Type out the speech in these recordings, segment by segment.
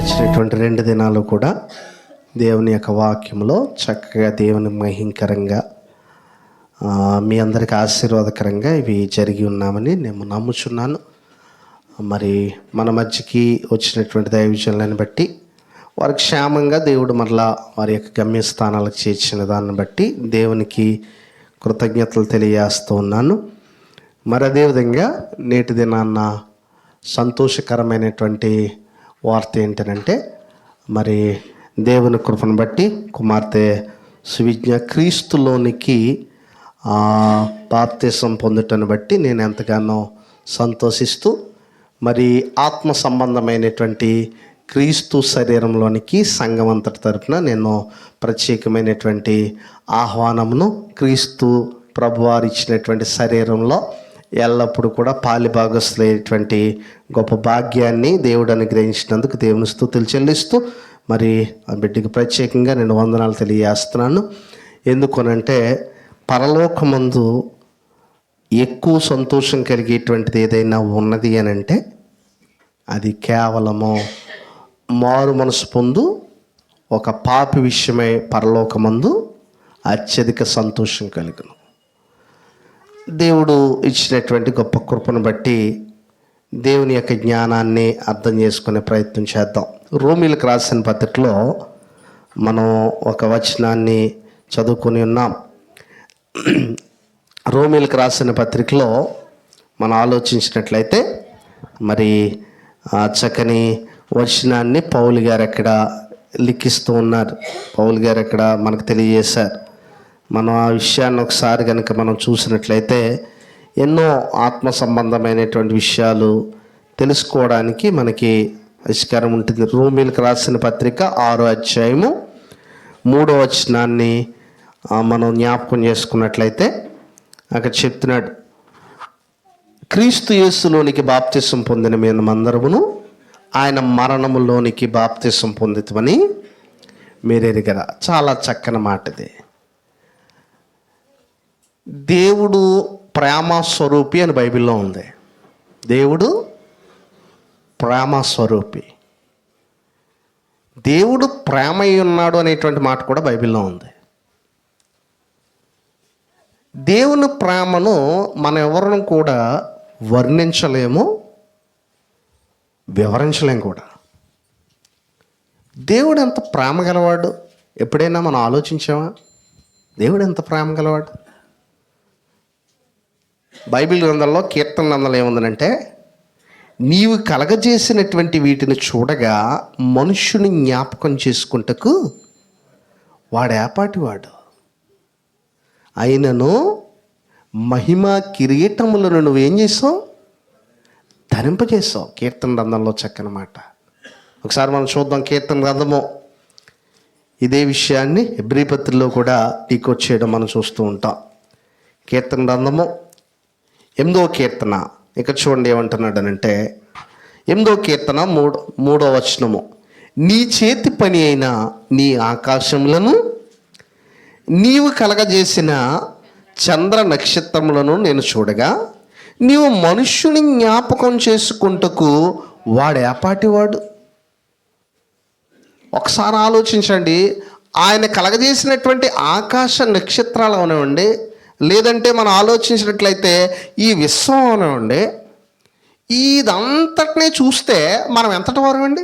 గడిచినటువంటి 2 దినాలు కూడా దేవుని యొక్క వాక్యంలో చక్కగా దేవుని మహింకరంగా మీ అందరికీ ఆశీర్వాదకరంగా ఇవి జరిగి ఉన్నామని నేను నమ్ముచున్నాను. మరి మన మధ్యకి వచ్చినటువంటి దైవజనులను బట్టి వారి క్షేమంగా దేవుడు మరలా వారి యొక్క గమ్యస్థానాలకు చేర్చిన దాన్ని బట్టి దేవునికి కృతజ్ఞతలు తెలియజేస్తూ ఉన్నాను. మరి అదేవిధంగా నేటి దినాన్న సంతోషకరమైనటువంటి వార్త ఏంటంటే, మరి దేవుని కృపను బట్టి కుమార్తె సువిజ్ఞ క్రీస్తులోనికి బాప్తిసం పొందుటను బట్టి నేను ఎంతగానో సంతోషిస్తూ, మరి ఆత్మ సంబంధమైనటువంటి క్రీస్తు శరీరంలోనికి సంఘం అంతటి తరపున నేను ప్రత్యేకమైనటువంటి ఆహ్వానమును క్రీస్తు ప్రభువారు ఇచ్చినటువంటి శరీరంలో ఎల్లప్పుడూ కూడా పాలిభాగస్తులైనటువంటి గొప్ప భాగ్యాన్ని దేవుడు అనుగ్రహించినందుకు దేవుని స్తుతులు చెల్లిస్తూ, మరి ఆ బిడ్డకి ప్రత్యేకంగా నేను వందనాలు తెలియజేస్తున్నాను. ఎందుకనంటే పరలోకమందు ఎక్కువ సంతోషం కలిగేటువంటిది ఏదైనా ఉన్నది అని అంటే అది కేవలము మారు మనసు పొందు ఒక పాపి విషయమై పరలోకమందు అత్యధిక సంతోషం కలుగును. దేవుడు ఇచ్చినటువంటి గొప్ప కృపను బట్టి దేవుని యొక్క జ్ఞానాన్ని అర్థం చేసుకునే ప్రయత్నం చేద్దాం. రోమీలకు రాసిన పత్రికలో మనం ఒక వచనాన్ని చదువుకొని ఉన్నాం. రోమీలకు రాసిన పత్రికలో మనం ఆలోచించినట్లయితే మరి ఆ చక్కని వచనాన్ని పౌలు గారు అక్కడ లిఖిస్తూ ఉన్నారు. పౌలు గారు అక్కడ మనకు తెలియజేశారు. మనం ఆ విషయాన్ని ఒకసారి కనుక మనం చూసినట్లయితే ఎన్నో ఆత్మ సంబంధమైనటువంటి విషయాలు తెలుసుకోవడానికి మనకి ఆస్కారం ఉంటుంది. రోమీలకు రాసిన పత్రిక 6వ అధ్యాయము 3వ వచనాన్ని మనం జ్ఞాపకం చేసుకున్నట్లయితే అక్కడ చెప్తున్నాడు, క్రీస్తు యేసులోనికి బాప్తిసం పొందిన మేమందరమును ఆయన మరణములోనికి బాప్తిసం పొందితమని మీరెరిగరా. చాలా చక్కని మాట ఇది. దేవుడు ప్రేమ స్వరూపి అని బైబిల్లో ఉంది. దేవుడు ప్రేమ స్వరూపి, దేవుడు ప్రేమ అయి ఉన్నాడు అనేటువంటి మాట కూడా బైబిల్లో ఉంది. దేవుని ప్రేమను మనం ఎవరిని కూడా వర్ణించలేము, వివరించలేము కూడా. దేవుడు ఎంత ప్రేమ గలవాడు ఎప్పుడైనా మనం ఆలోచించామా? దేవుడు ఎంత ప్రేమ గలవాడు. బైబిల్ గ్రంథంలో కీర్తన గ్రంథంలో ఏముందనంటే, నీవు కలగజేసినటువంటి వీటిని చూడగా మనుష్యుని జ్ఞాపకం చేసుకుంటకు వాడేపాటివాడు, అయినను మహిమ కిరీటములను నువ్వేం చేసావు? ధరింపజేసావు. కీర్తన గ్రంథంలో చక్కని మాట. ఒకసారి మనం చూద్దాం. కీర్తన గ్రంథము ఇదే విషయాన్ని హెబ్రీ పత్రికలో కూడా టీకోట్ చేయడం మనం చూస్తూ ఉంటాం. కీర్తన గ్రంథము 8వ కీర్తన ఇక్కడ చూడండి ఏమంటున్నాడు అనంటే, 8వ కీర్తన 3వ వచనము, నీ చేతి పని అయిన నీ ఆకాశములను నీవు కలగజేసిన చంద్ర నక్షత్రములను నేను చూడగా నీవు మనుష్యుని జ్ఞాపకం చేసుకుంటకు వాడేపాటివాడు. ఒకసారి ఆలోచించండి. ఆయన కలగజేసినటువంటి ఆకాశ నక్షత్రాలు అవనివ్వండి, లేదంటే మనం ఆలోచించినట్లయితే ఈ విశ్వం అవనివ్వండి, ఇదంతటినీ చూస్తే మనం ఎంతటి వారం అండి?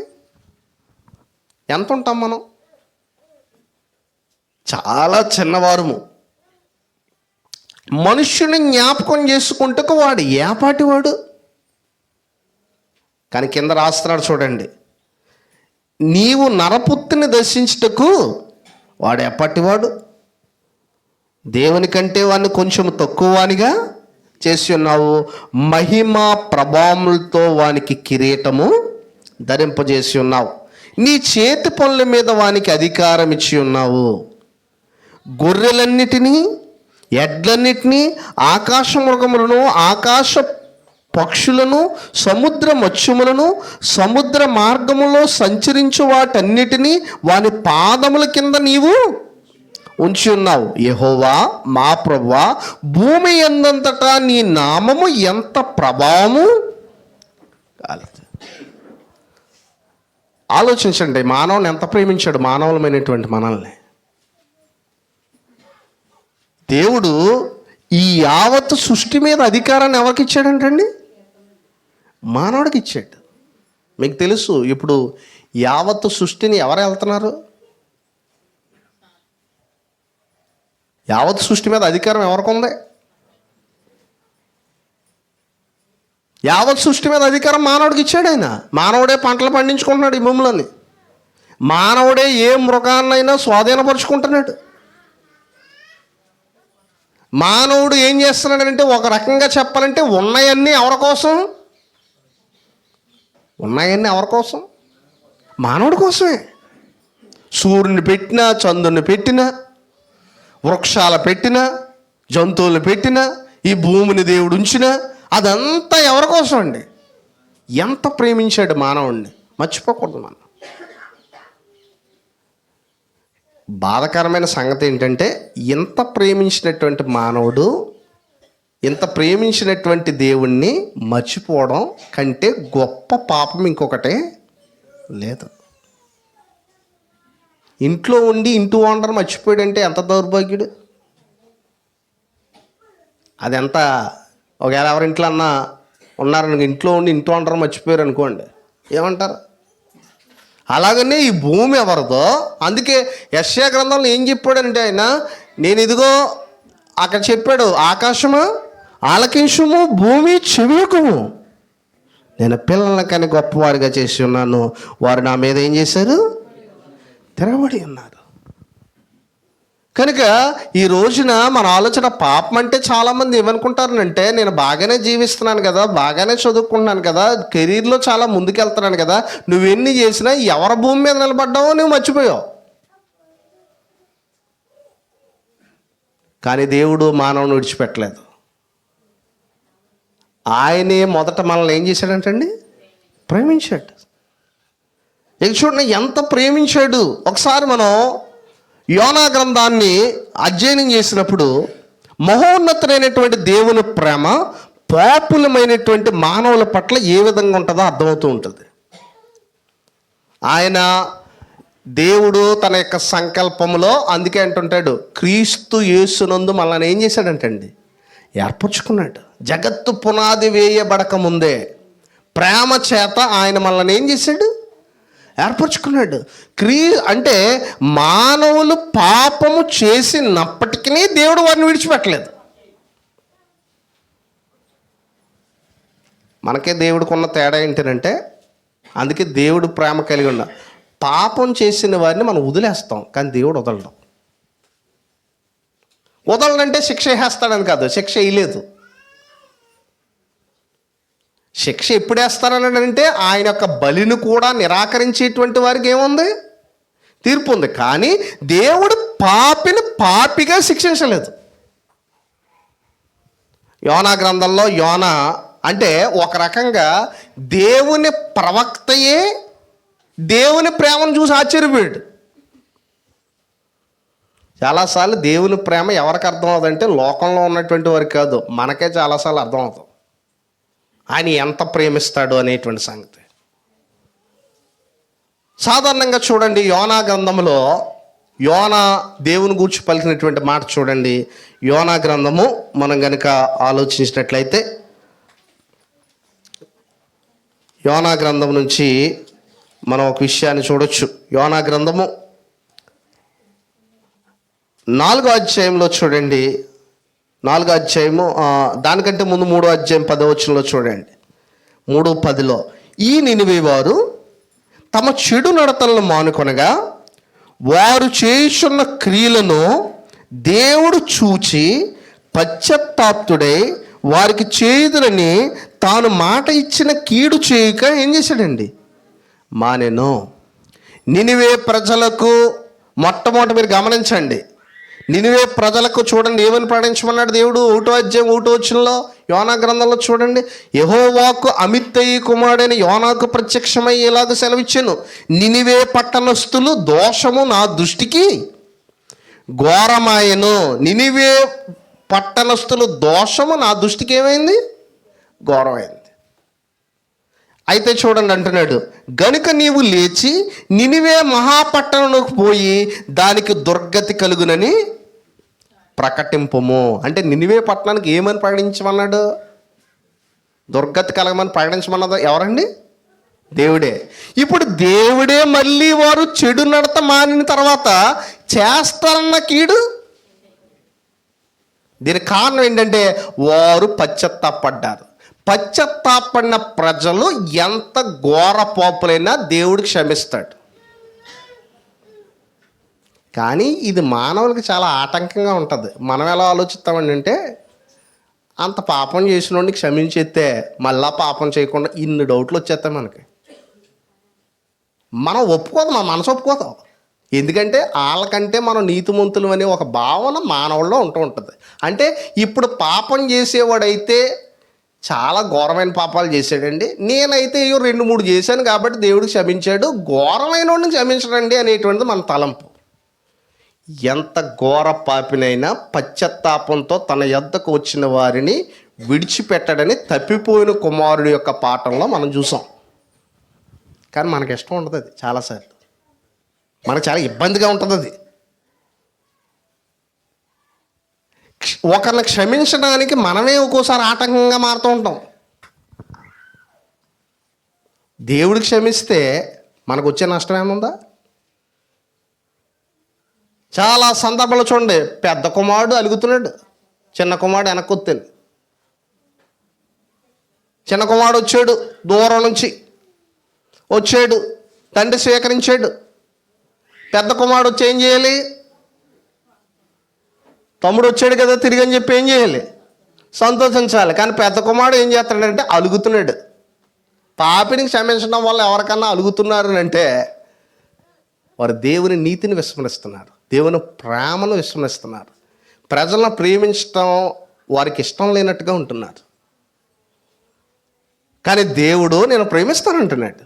ఎంత ఉంటాం మనం? చాలా చిన్నవారము. మనుష్యుని జ్ఞాపకం చేసుకుంటకు వాడు ఏపాటివాడు. కానీ కింద రాస్తున్నాడు చూడండి, నీవు నరపుత్తిని దర్శించుటకు వాడు ఎప్పటివాడు, దేవుని కంటే వాడిని కొంచెం తక్కువ వానిగా చేసి ఉన్నావు, మహిమ ప్రభావములతో వానికి కిరీటము ధరింపజేసి ఉన్నావు, నీ చేతి పనుల మీద వానికి అధికారం ఇచ్చి ఉన్నావు, గొర్రెలన్నిటినీ ఎడ్లన్నిటినీ ఆకాశ మృగములను ఆకాశ పక్షులను సముద్ర మత్స్యములను సముద్ర మార్గములో సంచరించు వాటన్నిటినీ వాని పాదముల కింద నీవు ఉంచి ఉన్నావు. యెహోవా మా ప్రభువా, భూమి ఎందంతటా నీ నామము ఎంత ప్రభావము కాలేదు. ఆలోచించండి, మానవుని ఎంత ప్రేమించాడు, మానవులమైనటువంటి మనల్ని. దేవుడు ఈ యావత్తు సృష్టి మీద అధికారాన్ని ఎవరికి ఇచ్చాడంటండి? మానవుడికి ఇచ్చాడు. మీకు తెలుసు, ఇప్పుడు యావత్తు సృష్టిని ఎవరు వెళ్తున్నారు? యావత్తు సృష్టి మీద అధికారం ఎవరికి ఉంది? యావత్ సృష్టి మీద అధికారం మానవుడికి ఇచ్చాడు ఆయన. మానవుడే పంటలు పండించుకుంటున్నాడు ఈ భూమిలోని. మానవుడే ఏ మృగాన్నైనా స్వాధీనపరుచుకుంటున్నాడు. మానవుడు ఏం చేస్తున్నాడంటే, ఒక రకంగా చెప్పాలంటే ఉన్నాయన్నీ ఎవరి కోసం? ఉన్నాయన్నీ ఎవరి కోసం? మానవుడి కోసమే. సూర్యుని పెట్టినా, చంద్రుని పెట్టినా, వృక్షాలు పెట్టినా, జంతువులు పెట్టినా, ఈ భూమిని దేవుడు ఉంచినా, అదంతా ఎవరి కోసం అండి? ఎంత ప్రేమించాడు మానవుడిని, మర్చిపోకూడదు మనం. బాధాకరమైన సంగతి ఏంటంటే, ఇంత ప్రేమించినటువంటి మానవుడు, ఇంత ప్రేమించినటువంటి దేవుణ్ణి మర్చిపోవడం కంటే గొప్ప పాపం ఇంకొకటే లేదు. ఇంట్లో ఉండి ఇంటి ఓనర్ మర్చిపోయాడంటే ఎంత దౌర్భాగ్యుడు. అది ఎంత, ఒకవేళ ఎవరి ఇంట్లో అన్నా ఉన్నారని, ఇంట్లో ఉండి ఇంటి ఓనర్ మర్చిపోయారు అనుకోండి, ఏమంటారు? అలాగనే ఈ భూమి ఎవరిదో. అందుకే యెషయా గ్రంథంలో ఏం చెప్పాడంటే ఆయన, నేను ఇదిగో అక్కడ చెప్పాడు, ఆకాశము ఆలకించుము, భూమి చెవియకుము, నేను పిల్లల కని గొప్పవారిగా చేసి ఉన్నాను, వారు నా మీద ఏం చేశారు? తిరగబడి ఉన్నారు. కనుక ఈ రోజున మన ఆలోచన, పాపం అంటే చాలామంది ఏమనుకుంటారనంటే, నేను బాగానే జీవిస్తున్నాను కదా, బాగానే చదువుకుంటున్నాను కదా, కెరీర్లో చాలా ముందుకెళ్తున్నాను కదా, నువ్వెన్ని చేసినా ఎవరి భూమి మీద నిలబడ్డావో నువ్వు మర్చిపోయావు. కానీ దేవుడు మానవుని విడిచిపెట్టలేదు. ఆయనే మొదట మనల్ని ఏం చేశాడంటండి? ప్రేమించాడు. ఇక చూడండి ఎంత ప్రేమించాడు. ఒకసారి మనం యోనా గ్రంథాన్ని అధ్యయనం చేసినప్పుడు, మహోన్నతుడైనటువంటి దేవుని ప్రేమ పాపులమైనటువంటి మానవుల పట్ల ఏ విధంగా ఉంటుందో అర్థమవుతూ ఉంటుంది. ఆయన దేవుడు తన యొక్క సంకల్పంలో, అందుకే అంటుంటాడు, క్రీస్తు యేసునందు మనల్ని ఏం చేశాడంటండి? ఏర్పరచుకున్నాడు. జగత్తు పునాది వేయబడక ముందే ప్రేమ చేత ఆయన మనల్ని ఏం చేశాడు? ఏర్పరచుకున్నాడు. అంటే మానవులు పాపము చేసినప్పటికీ దేవుడు వారిని విడిచిపెట్టలేదు. మనకే దేవుడికి ఉన్న తేడా ఏంటంటే, అందుకే దేవుడు ప్రేమ కలిగి ఉన్న, పాపం చేసిన వారిని మనం వదిలేస్తాం, కానీ దేవుడు వదలడం. వదలడంటే శిక్ష వేస్తాడని కాదు, శిక్ష వేయలేదు. శిక్ష ఎప్పుడు వేస్తారని అంటే, ఆయన యొక్క బలిని కూడా నిరాకరించేటువంటి వారికి ఏముంది? తీర్పు ఉంది. కానీ దేవుడు పాపిని పాపిగా శిక్షించలేదు. యోనా గ్రంథంలో యోనా అంటే ఒక రకంగా దేవుని ప్రవక్తయే దేవుని ప్రేమను చూసి ఆశ్చర్యపోయాడు. చాలాసార్లు దేవుని ప్రేమ ఎవరికి అర్థం అవుతుందంటే, లోకంలో ఉన్నటువంటి వారికి కాదు, మనకే చాలాసార్లు అర్థం అవుతుంది ఆయన ఎంత ప్రేమిస్తాడు అనేటువంటి సంగతి. సాధారణంగా చూడండి, యోనా గ్రంథంలో యోనా దేవుని గూర్చి పలికినటువంటి మాట చూడండి. యోనా గ్రంథము మనం కనుక ఆలోచించినట్లయితే, యోనా గ్రంథం నుంచి మనం ఒక విషయాన్ని చూడొచ్చు. యోనా గ్రంథము 4వ అధ్యాయంలో చూడండి, 4వ అధ్యాయము, దానికంటే ముందు 3వ అధ్యాయం 10వ వచనంలో చూడండి. 3:10లో, ఈ నినివే వారు తమ చెడు నడతలను మానుకొనగా వారు చేయుచున్న క్రియలను దేవుడు చూచి పశ్చాత్తాప్తుడై వారికి చేయుదునని తాను మాట ఇచ్చిన కీడు చేయక ఏం చేశాడండి? మానెను. నినివే ప్రజలకు, మొట్టమొదటి మీరు గమనించండి, నినివే ప్రజలకు చూడండి ఏమని ప్రకటించమన్నాడు దేవుడు. 1వ అధ్యాయం 1వ వచనంలో యోనా గ్రంథంలో చూడండి, యెహోవాకు అమిత్తయి కుమారుడైన యోనాకు ప్రత్యక్షమై ఇలాగ సెలవిచ్చాను, నినివే పట్టణస్థులు దోషము నా దృష్టికి ఘోరమాయను. నినివే పట్టణస్థులు దోషము నా దృష్టికి ఏమైంది? ఘోరమైంది. అయితే చూడండి అంటున్నాడు, గనుక నీవు లేచి నినివే మహాపట్టణంలోకి పోయి దానికి దుర్గతి కలుగునని ప్రకటింపము. అంటే నినివే పట్టణానికి ఏమని ప్రకటించమన్నాడు? దుర్గతి కలగమని ప్రకటించమన్నది ఎవరండి? దేవుడే. ఇప్పుడు దేవుడే మళ్ళీ వారు చెడు నడత మానిన తర్వాత చేస్తారన్న కీడు. దీనికి కారణం ఏంటంటే వారు పశ్చాత్తాపడ్డారు. పశ్చాత్తాపడిన ప్రజలు ఎంత ఘోర పాపులైనా దేవుడికి క్షమిస్తాడు. కానీ ఇది మానవులకి చాలా ఆటంకంగా ఉంటుంది. మనం ఎలా ఆలోచిస్తామండి అంటే, అంత పాపం చేసిన వాడిని క్షమించేస్తే మళ్ళా పాపం చేయకుండా ఇన్ని డౌట్లు వచ్చేస్తాయి మనకి. మనం ఒప్పుకోదు, మన మనసు ఒప్పుకోదు. ఎందుకంటే వాళ్ళకంటే మనం నీతిమంతులు అనే ఒక భావన మానవుల్లో ఉంటుంది. అంటే ఇప్పుడు పాపం చేసేవాడైతే చాలా ఘోరమైన పాపాలు చేశాడండి, నేనైతే 2-3 చేశాను కాబట్టి దేవుడు క్షమించాడు, ఘోరమైన వాడిని క్షమించడండి అనేటువంటిది మన తలంపు. ఎంత ఘోర పాపినైనా పశ్చాత్తాపంతో తన యొద్దకు వచ్చిన వారిని విడిచిపెట్టడని తప్పిపోయిన కుమారుడి యొక్క పాఠంలో మనం చూసాం. కానీ మనకి ఇష్టం ఉండదు అది. చాలాసార్లు మనకు చాలా ఇబ్బందిగా ఉంటుంది అది. ఒకరిని క్షమించడానికి మనమే ఒక్కోసారి ఆటంకంగా మారుతూ ఉంటాం. దేవుడికి క్షమిస్తే మనకు వచ్చే నష్టం ఏముందా? చాలా సందర్భాలు చూడండి, పెద్ద కుమారుడు అలుగుతున్నాడు, చిన్న కుమారుడు వెనక్కొత్తాను. చిన్న కుమారుడు వచ్చాడు, దూరం నుంచి వచ్చాడు, తండ్రి స్వీకరించాడు. పెద్ద కుమారుడు వచ్చి ఏం చేయాలి? తమ్ముడు వచ్చాడు కదా తిరిగి అని చెప్పి ఏం చేయాలి? సంతోషించాలి. కానీ పెద్ద కుమారుడు ఏం చేస్తాడంటే అలుగుతున్నాడు. పాపిని క్షమించడం వల్ల ఎవరికన్నా అలుగుతున్నారు అంటే వారు దేవుని నీతిని విస్మరిస్తున్నారు, దేవుని ప్రేమను విస్మరిస్తున్నారు, ప్రజలను ప్రేమించడం వారికి ఇష్టం లేనట్టుగా ఉంటున్నారు. కానీ దేవుడు నేను ప్రేమిస్తానంటున్నాడు.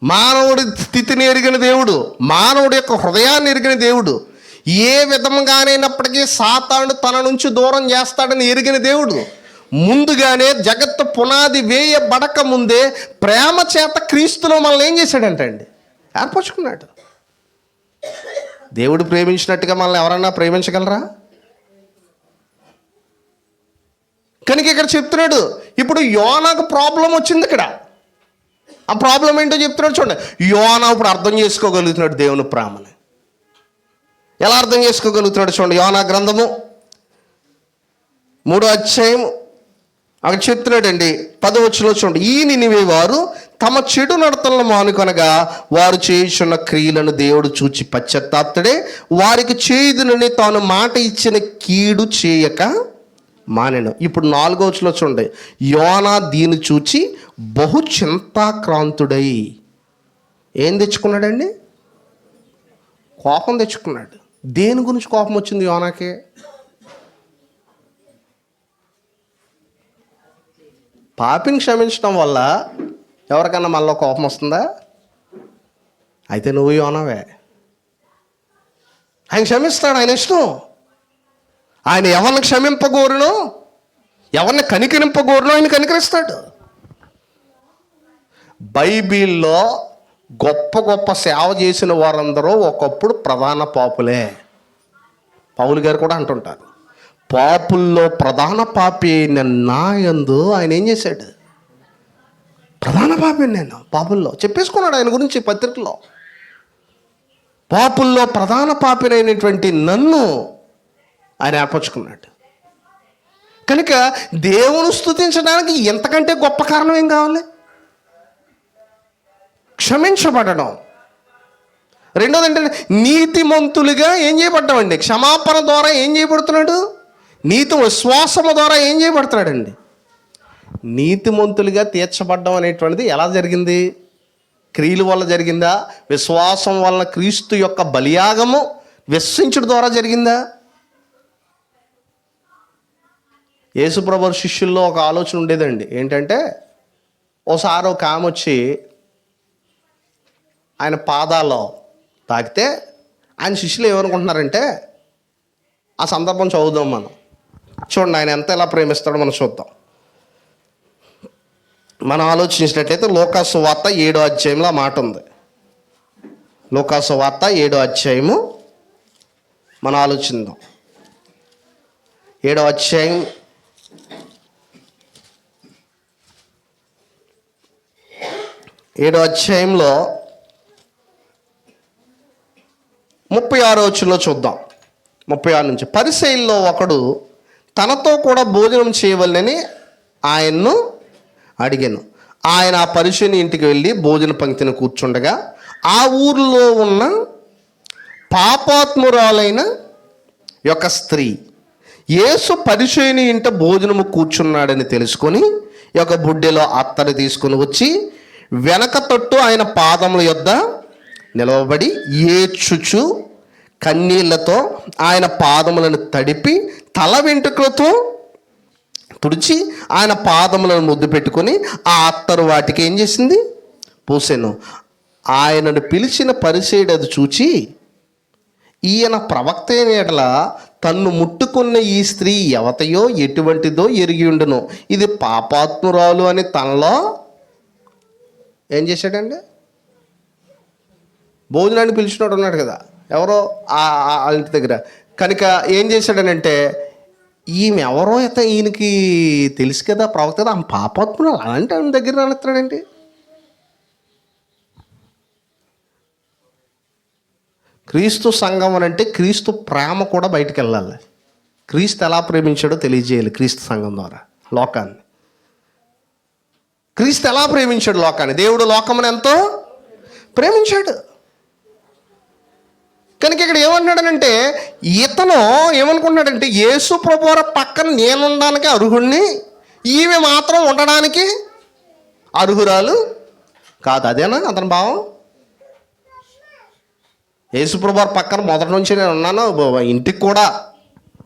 మానవుడి స్థితిని ఎరిగిన దేవుడు, మానవుడి యొక్క హృదయాన్ని ఎరిగిన దేవుడు, ఏ విధంగానైనప్పటికీ సాతాను తన నుంచి దూరం చేస్తాడని ఎరిగిన దేవుడు ముందుగానే జగత్తు పునాది వేయబడక ముందే ప్రేమ చేత క్రీస్తులో మనల్ని ఏం చేశాడంటే అండి ఏర్పరచుకున్నాడు. దేవుడు ప్రేమించినట్టుగా మనల్ని ఎవరన్నా ప్రేమించగలరా? కనుక ఇక్కడ చెప్తున్నాడు, ఇప్పుడు యోనాకు ప్రాబ్లం వచ్చింది. ఇక్కడ ఆ ప్రాబ్లం ఏంటో చెప్తున్నాడు చూడండి. యోనా ఇప్పుడు అర్థం చేసుకోగలుగుతున్నాడు దేవుని ప్రేమని. ఎలా అర్థం చేసుకోగలుగుతున్నాడు చూడండి. యోనా గ్రంథము 3వ అధ్యాయం అక్కడ చెప్తున్నాడండి 10వ వచనంలో చూడండి. ఈ నినివే వారు తమ చెడు నడతలను మానుకొనగా వారు చేయుచున్న క్రియలను దేవుడు చూచి పశ్చాత్తాపడే వారికి చేయుదునని తాను మాట ఇచ్చిన కీడు చేయక మానెను. ఇప్పుడు 4వ వచనంలో చూడండి. యోనా దీన్ని చూచి బహు చింతాక్రాంతుడై ఏం తెచ్చుకున్నాడండి? కోపం తెచ్చుకున్నాడు. దేని గురించి కోపం వచ్చింది యోనాకి? పాపిని క్షమించడం వల్ల ఎవరికన్నా మనలో కోపం వస్తుందా? అయితే నువ్వు యోనావే. ఆయన క్షమిస్తాడు, ఆయన ఇష్టం. ఆయన ఎవరిని క్షమింపగోరునో, ఎవరిని కనికరింపగోరునో ఆయన కనికరిస్తాడు. బైబిల్లో గొప్ప గొప్ప సేవ చేసిన వారందరూ ఒకప్పుడు ప్రధాన పాపులే. పౌలు గారు కూడా అంటుంటారు, పాపుల్లో ప్రధాన పాపి అయిన నా యందు ఆయన ఏం చేశాడు? ప్రధాన పాపి నేను పాపుల్లో చెప్పేసుకున్నాడు ఆయన గురించి పత్రికలో. పాపుల్లో ప్రధాన పాపినైనటువంటి నన్ను ఆయన ఏర్పరచుకున్నాడు. కనుక దేవుని స్తుతించడానికి ఎంతకంటే గొప్ప కారణం ఏం కావాలి? క్షమించబడడం. రెండోది ఏంటంటే నీతిమంతులుగా ఏం చేయబడ్డామండి? క్షమాపణ ద్వారా ఏం చేయబడుతున్నాడు? నీతి విశ్వాసము ద్వారా ఏం చేయబడుతున్నాడండి? నీతిమంతులుగా తీర్చబడ్డం అనేటువంటిది ఎలా జరిగింది? క్రియల వల్ల జరిగిందా? విశ్వాసం వలన క్రీస్తు యొక్క బలియాగము విశ్వసించడం ద్వారా జరిగిందా? యేసుప్రభు శిష్యుల్లో ఒక ఆలోచన ఉండేదండి. ఏంటంటే ఓసారి ఒక ఆమె వచ్చి ఆయన పాదాల్లో తాకితే ఆయన శిష్యులు ఏమనుకుంటున్నారంటే, ఆ సందర్భం చదువుదాం మనం. చూడండి ఆయన ఎంత ఎలా ప్రేమిస్తాడో మనం చూద్దాం. మనం ఆలోచించినట్లయితే లోకాసు వార్త 7వ అధ్యాయంలో ఆ మాట ఉంది. లోకాసు వార్త 7వ అధ్యాయము మనం ఆలోచిద్దాం. 7వ అధ్యాయం 7వ అధ్యాయంలో 36వ వచనంలో చూద్దాం. 36 నుంచి, పరిసయ్యుల్లో ఒకడు తనతో కూడా భోజనం చేయవలెనని ఆయన్ను అడిగాను. ఆయన ఆ పరిసయ్యుని ఇంటికి వెళ్ళి భోజన పంక్తిని కూర్చుండగా ఆ ఊరిలో ఉన్న పాపాత్మురాలైన యొక్క స్త్రీ యేసు పరిసయ్యుని ఇంట భోజనము కూర్చున్నాడని తెలుసుకొని ఒక బుడ్డెలో అత్తరు తీసుకుని వచ్చి వెనక తట్టు ఆయన పాదముల యొద్ద నిలవబడి ఏడ్చుచు కన్నీళ్లతో ఆయన పాదములను తడిపి తల వెంట్రుకలతో తుడిచి ఆయన పాదములను ముద్దు పెట్టుకొని ఆ అత్తరు వాటికి ఏం చేసింది? పూసెను. ఆయనను పిలిచిన పరిసయ్యుడు అది చూచి, ఈయన ప్రవక్త అయిన ఎడల తన్ను ముట్టుకున్న ఈ స్త్రీ ఎవతయో ఎటువంటిదో ఎరిగి ఉండును, ఇది పాపాత్మురాలు అని తనలో ఏం చేశాడండి? భోజనాన్ని పిలిచినోడు ఉన్నాడు కదా, ఎవరో ఆ ఇంటి దగ్గర. కనుక ఏం చేశాడనంటే, ఈమె ఎవరో అయితే ఈయనకి తెలుసు కదా, ప్రవక్త కదా, ఆమె పాపాత్మురాలు, అలాంటి ఆమె దగ్గర రానిస్తాడండి. క్రీస్తు సంఘం అని అంటే క్రీస్తు ప్రేమ కూడా బయటికి వెళ్ళాలి. క్రీస్తు ఎలా ప్రేమించాడో తెలియజేయాలి క్రీస్తు సంఘం ద్వారా లోకాన్ని. క్రీస్తు ఎలా ప్రేమించాడు లోకాన్ని? దేవుడు లోకమును ఎంతో ప్రేమించాడు. కనుక ఇక్కడ ఏమంటున్నాడనంటే, ఇతను ఏమనుకుంటున్నాడంటే, యేసు ప్రభువారి పక్కన నేనుండడానికి అర్హుడిని, ఈమె మాత్రం ఉండడానికి అర్హురాలు కాదు. అదేనా అతని భావం? యేసు ప్రభువారి పక్కన మొదటి నుంచి నేను ఉన్నాను, ఇంటికి కూడా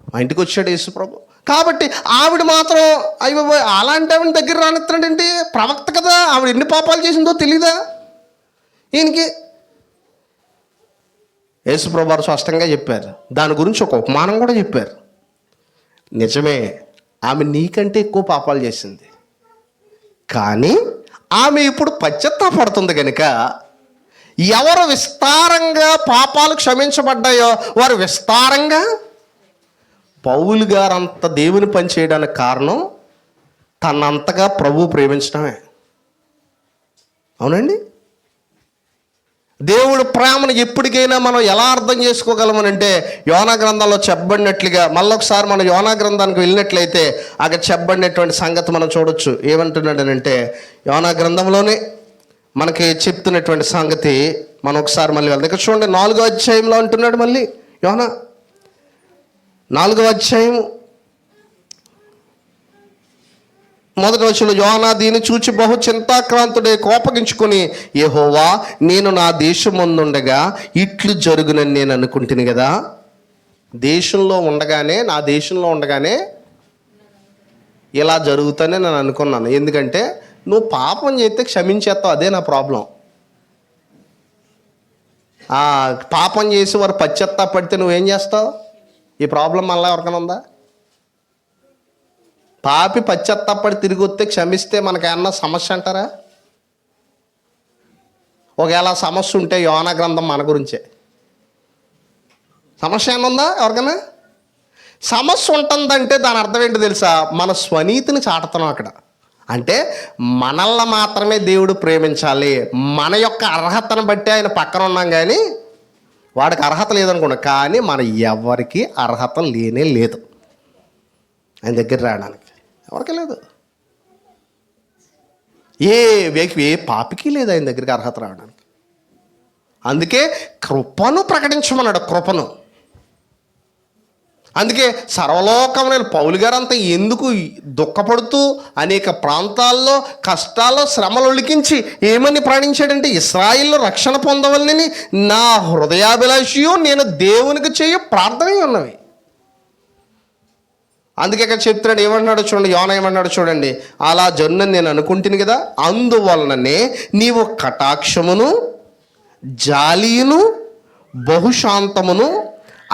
మా ఇంటికి వచ్చాడు యేసు ప్రభు, కాబట్టి ఆవిడ మాత్రం అయ్యో అలాంటి ఆవిడ దగ్గర రానిస్తాడంటే, ప్రవక్త కదా, ఆవిడ ఎన్ని పాపాలు చేసిందో తెలీదా ఈయనకి? యేసు ప్రభు వారు స్పష్టంగా చెప్పారు. దాని గురించి ఒక ఉపమానం కూడా చెప్పారు. నిజమే, ఆమె నీకంటే ఎక్కువ పాపాలు చేసింది, కానీ ఆమె ఇప్పుడు పశ్చాత్తాపడుతుంది కనుక ఎవరు విస్తారంగా పాపాలు క్షమించబడ్డాయో వారు విస్తారంగా, పౌలు గారు అంత దేవుని పని చేయడానికి కారణం తనంతగా ప్రభు ప్రేమించడమే. అవునండి. దేవుడు ప్రేమను ఎప్పటికైనా మనం ఎలా అర్థం చేసుకోగలమనంటే, యోనా గ్రంథంలో చెప్పబడినట్లుగా, మళ్ళొకసారి మనం యోనా గ్రంథానికి వెళ్ళినట్లయితే అక్కడ చెప్పబడినటువంటి సంగతి మనం చూడొచ్చు. ఏమంటున్నాడనంటే, యోనా గ్రంథంలోనే మనకి చెప్తున్నటువంటి సంగతి మనం ఒకసారి మళ్ళీ వెళ్దాం. ఇక్కడ చూడండి, 4వ అధ్యాయంలో అంటున్నాడు మళ్ళీ యోనా. 4వ అధ్యాయం 1వ వచనంలో, యోనా దీన్ని చూచి బహు చింతాక్రాంతుడే కోపగించుకొని, యెహోవా నేను నా దేశమందుండగా ఇట్లు జరుగునని నేను అనుకుంటుని కదా. దేశంలో ఉండగానే, నా దేశంలో ఉండగానే ఇలా జరుగుతానే నేను అనుకున్నాను. ఎందుకంటే నువ్వు పాపం చేస్తే క్షమించేస్తావు, అదే నా ప్రాబ్లం. పాపం చేసి వారు పశ్చాత్తాపడితే నువ్వేం చేస్తావు? ఈ ప్రాబ్లం మళ్ళీ ఎవరికైనా ఉందా? పాపి పశ్చాత్తాపడి తిరిగి వస్తే క్షమిస్తే మనకేమన్నా సమస్య అంటారా? ఒకవేళ సమస్య ఉంటే యోనా గ్రంథం మన గురించే. సమస్య ఏమన్నా ఎవరికైనా? సమస్య ఉంటుందంటే దాని అర్థం ఏంటో తెలుసా? మన స్వనీతిని చాటుతున్నాం అక్కడ. అంటే మనల్ని మాత్రమే దేవుడు ప్రేమించాలి, మన యొక్క అర్హతను బట్టి ఆయన పక్కన ఉన్నాం, కానీ వాడికి అర్హత లేదనుకోండి. కానీ మన ఎవరికి అర్హత లేనే లేదు ఆయన దగ్గర రావడానికి, ఎవరికి లేదు. ఏ పాపికి లేదు ఆయన దగ్గరికి అర్హత రావడానికి. అందుకే కృపను ప్రకటించమన్నాడు, కృపను. అందుకే సర్వలోకమైన పౌలు గారు అంతా ఎందుకు దుఃఖపడుతూ అనేక ప్రాంతాల్లో కష్టాల్లో శ్రమలు ఉలికించి ఏమని ప్రాణించాడంటే, ఇశ్రాయేలు రక్షణ పొందవలని నా హృదయాభిలాషియు నేను దేవునికి చేయ ప్రార్థన ఉన్నవి. అందుకే ఇక్కడ చెప్తున్నాడు, ఏమన్నాడు చూడండి, యోనా ఏమన్నాడు చూడండి, అలా జొన్నని నేను అనుకుంటుని కదా, అందువలననే నీవు కటాక్షమును జాలియును బహుశాంతమును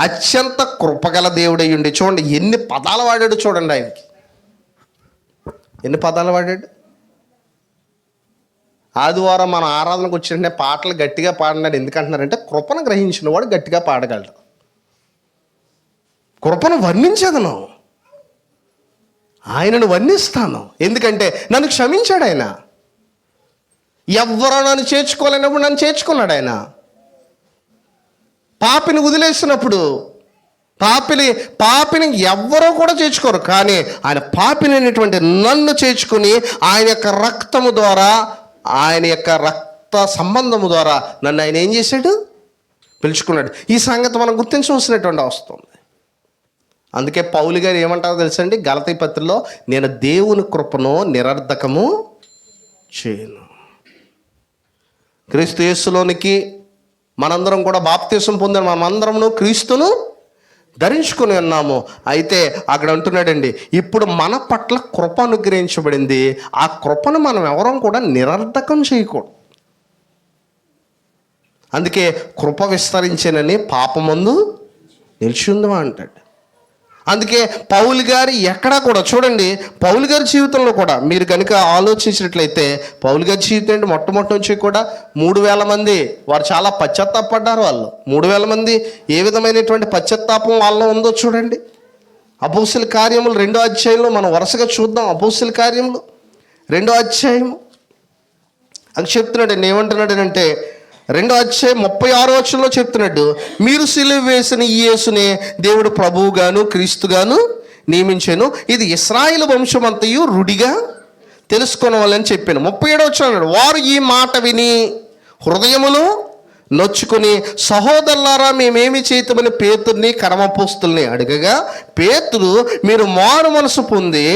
అత్యంత కృపగల దేవుడై ఉండి. చూడండి ఎన్ని పదాలు వాడాడు చూడండి, ఆయనకి ఎన్ని పదాలు వాడాడు. ఆదివారం మన ఆరాధనకు వచ్చిన పాటలు గట్టిగా పాడినాడు. ఎందుకంటున్నారంటే కృపను గ్రహించిన వాడు గట్టిగా పాడగలడు. కృపను వర్ణించదను, ఆయనను వర్ణిస్తాను. ఎందుకంటే నన్ను క్షమించాడు ఆయన. ఎవ్వరో నన్ను చేర్చుకోలేనప్పుడు నన్ను చేర్చుకున్నాడు ఆయన. పాపిని వదిలేసినప్పుడు పాపిని ఎవ్వరూ కూడా చేర్చుకోరు, కానీ ఆయన పాపిని అనేటువంటి నన్ను చేర్చుకుని ఆయన యొక్క రక్తము ద్వారా, ఆయన యొక్క రక్త సంబంధము ద్వారా నన్ను ఆయన ఏం చేశాడు? పిలుచుకున్నాడు. ఈ సంగతి మనం గుర్తించవలసినటువంటి వస్తుంది. అందుకే పౌలు గారు ఏమంటారో తెలుసండి, గలతీ పత్రికలో, నేను దేవుని కృపను నిరర్ధకము చేయను. క్రీస్తు యేసులోనికి మనందరం కూడా బాప్తీసం పొందిన మనమందరము క్రీస్తును ధరించుకుని ఉన్నాము. అయితే అక్కడ అంటున్నాడండి, ఇప్పుడు మన పట్ల కృప అనుగ్రహించబడింది. ఆ కృపను మనం ఎవరం కూడా నిరర్ధకం చేయకూడదు. అందుకే కృప విస్తరించేనని పాపమందు నిలిచి ఉందా అంటాడు. అందుకే పౌలు గారి ఎక్కడా కూడా చూడండి, పౌలు గారి జీవితంలో కూడా మీరు కనుక ఆలోచించినట్లయితే, పౌలు గారి జీవితం అంటే మొట్టమొదటి నుంచి కూడా 3,000 మంది వారు చాలా పశ్చాత్తాపడ్డారు. వాళ్ళు 3,000 మంది ఏ విధమైనటువంటి పశ్చాత్తాపం వాళ్ళలో ఉందో చూడండి. అపోస్తల కార్యములు 2వ అధ్యాయంలో మనం వరుసగా చూద్దాం. అపోస్తల కార్యములు 2వ అధ్యాయము అది చెప్తున్నాడు. ఏమంటున్నాడు అంటే 2వ అధ్యాయం 36వ వచనంలో చెప్తున్నాడు, మీరు సిలువ వేసిన ఈ యేసునే దేవుడు ప్రభువుగాను క్రీస్తుగాను నియమించాను, ఇది ఇశ్రాయేలు వంశమంతయు రుడిగా తెలుసుకొనవాలని చెప్పాను. 37వ వచనం, వారు ఈ మాట విని హృదయములో నొచ్చుకొని, సహోదరులారా మేమేమి చేతమని పేతుర్ని కర్మపోస్తుల్ని అడగగా, పేతురు మీరు మారు మనసు పొంది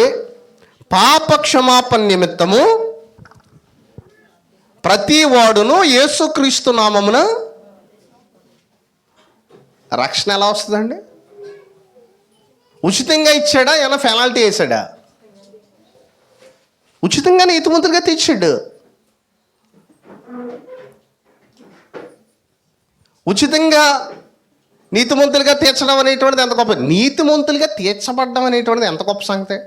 పాప క్షమాపణ నిమిత్తము ప్రతి వాడును యేసుక్రీస్తు నామమున రక్షణ ఎలా వస్తుందండి? ఉచితంగా ఇచ్చాడా, ఏమైనా పెనాల్టీ వేసాడా? ఉచితంగా నీతిమంతులుగా తెచ్చాడు. ఉచితంగా నీతిమంతులుగా తీర్చడం అనేటువంటిది ఎంత గొప్ప. నీతిమంతులుగా తీర్చబడ్డం అనేటువంటిది ఎంత గొప్ప సంగతే.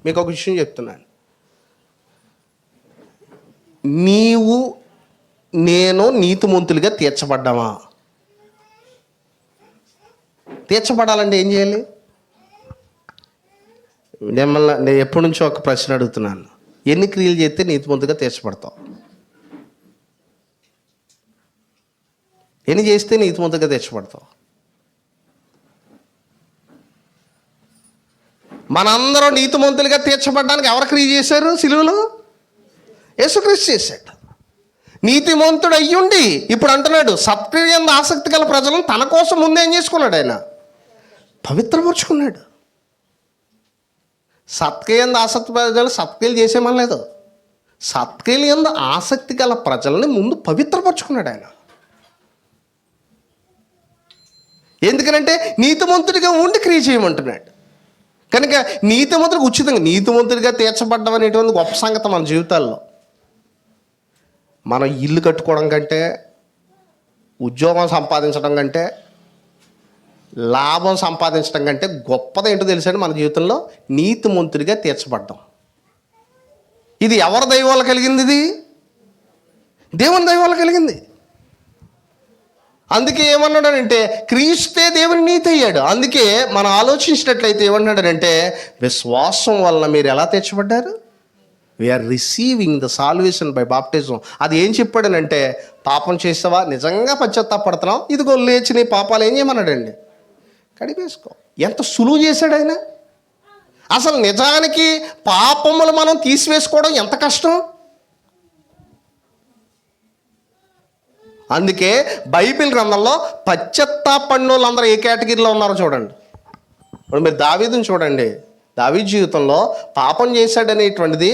మీకు ఒక విషయం చెప్తున్నాను. నీవు నేను నీతిమంతులుగా తీర్చబడ్డామా? తీర్చబడాలంటే ఏం చేయాలి? నేను ఎప్పటి నుంచో ఒక ప్రశ్న అడుగుతున్నాను, ఎన్ని క్రియలు చేస్తే నీతిమంతులుగా తీర్చబడతావు? ఎన్ని చేస్తే నీతిమంతులుగా తీర్చబడతావు? మనందరం నీతిమంతులుగా తీర్చబడడానికి ఎవరు క్రియ చేశారు? సిలువలో యేసుక్రీస్తు చేశాడు. నీతిమంతుడు అయ్యుండి ఇప్పుడు అంటున్నాడు, సత్క్రియయందు ఆసక్తి గల ప్రజలను తన కోసం ముందే ఏం చేసుకున్నాడు? ఆయన పవిత్రపరుచుకున్నాడు. సత్క్రియయందు ఆసక్తి ప్రజలు సత్క్రియలు చేసేమనలేదు, సత్క్రియయందు ఆసక్తి గల ప్రజల్ని ముందు పవిత్రపరుచుకున్నాడు ఆయన. ఎందుకనంటే నీతిమంతుడిగా ఉండి క్రియ చేయమంటున్నాడు కనుక. నీతిమంతుడికి ఉచితంగా నీతిమంతుడిగా తీర్చబడ్డం అనేటువంటి గొప్ప సంగతి మన జీవితాల్లో. మనం ఇల్లు కట్టుకోవడం కంటే, ఉద్యోగం సంపాదించడం కంటే, లాభం సంపాదించడం కంటే గొప్పది ఏంటో తెలుసండి మన జీవితంలో? నీతిమంతుడిగా తీర్చబడ్డం. ఇది ఎవరి దయ వల్ల కలిగింది? ఇది దేవుని దయ వల్ల కలిగింది. అందుకే ఏమన్నాడనంటే క్రీస్తే దేవుని నీతి అయ్యాడు. అందుకే మనం ఆలోచించినట్లయితే ఏమన్నాడనంటే, విశ్వాసం వలన మీరు ఎలా తీర్చబడ్డారు? We are receiving the salvation by baptism. అది ఏం చెప్పాడనంటే, పాపం చేసావా, నిజంగా పశ్చాత్తాపడుతున్నావు, ఇదిగో లేచి నీ పాపాలు ఏం చేయమన్నాడండి? కడిగేసుకో. ఎంత సులువు చేశాడు ఆయన. అసలు నిజానికి పాపములు మనం తీసివేసుకోవడం ఎంత కష్టం. అందుకే బైబిల్ గ్రంథంలో పశ్చాత్తాపడిన వాళ్ళందరూ ఏ కేటగిరీలో ఉన్నారో చూడండి. ఇప్పుడు మీరు దావీదుని చూడండి. దావీదు జీవితంలో పాపం చేశాడనేటువంటిది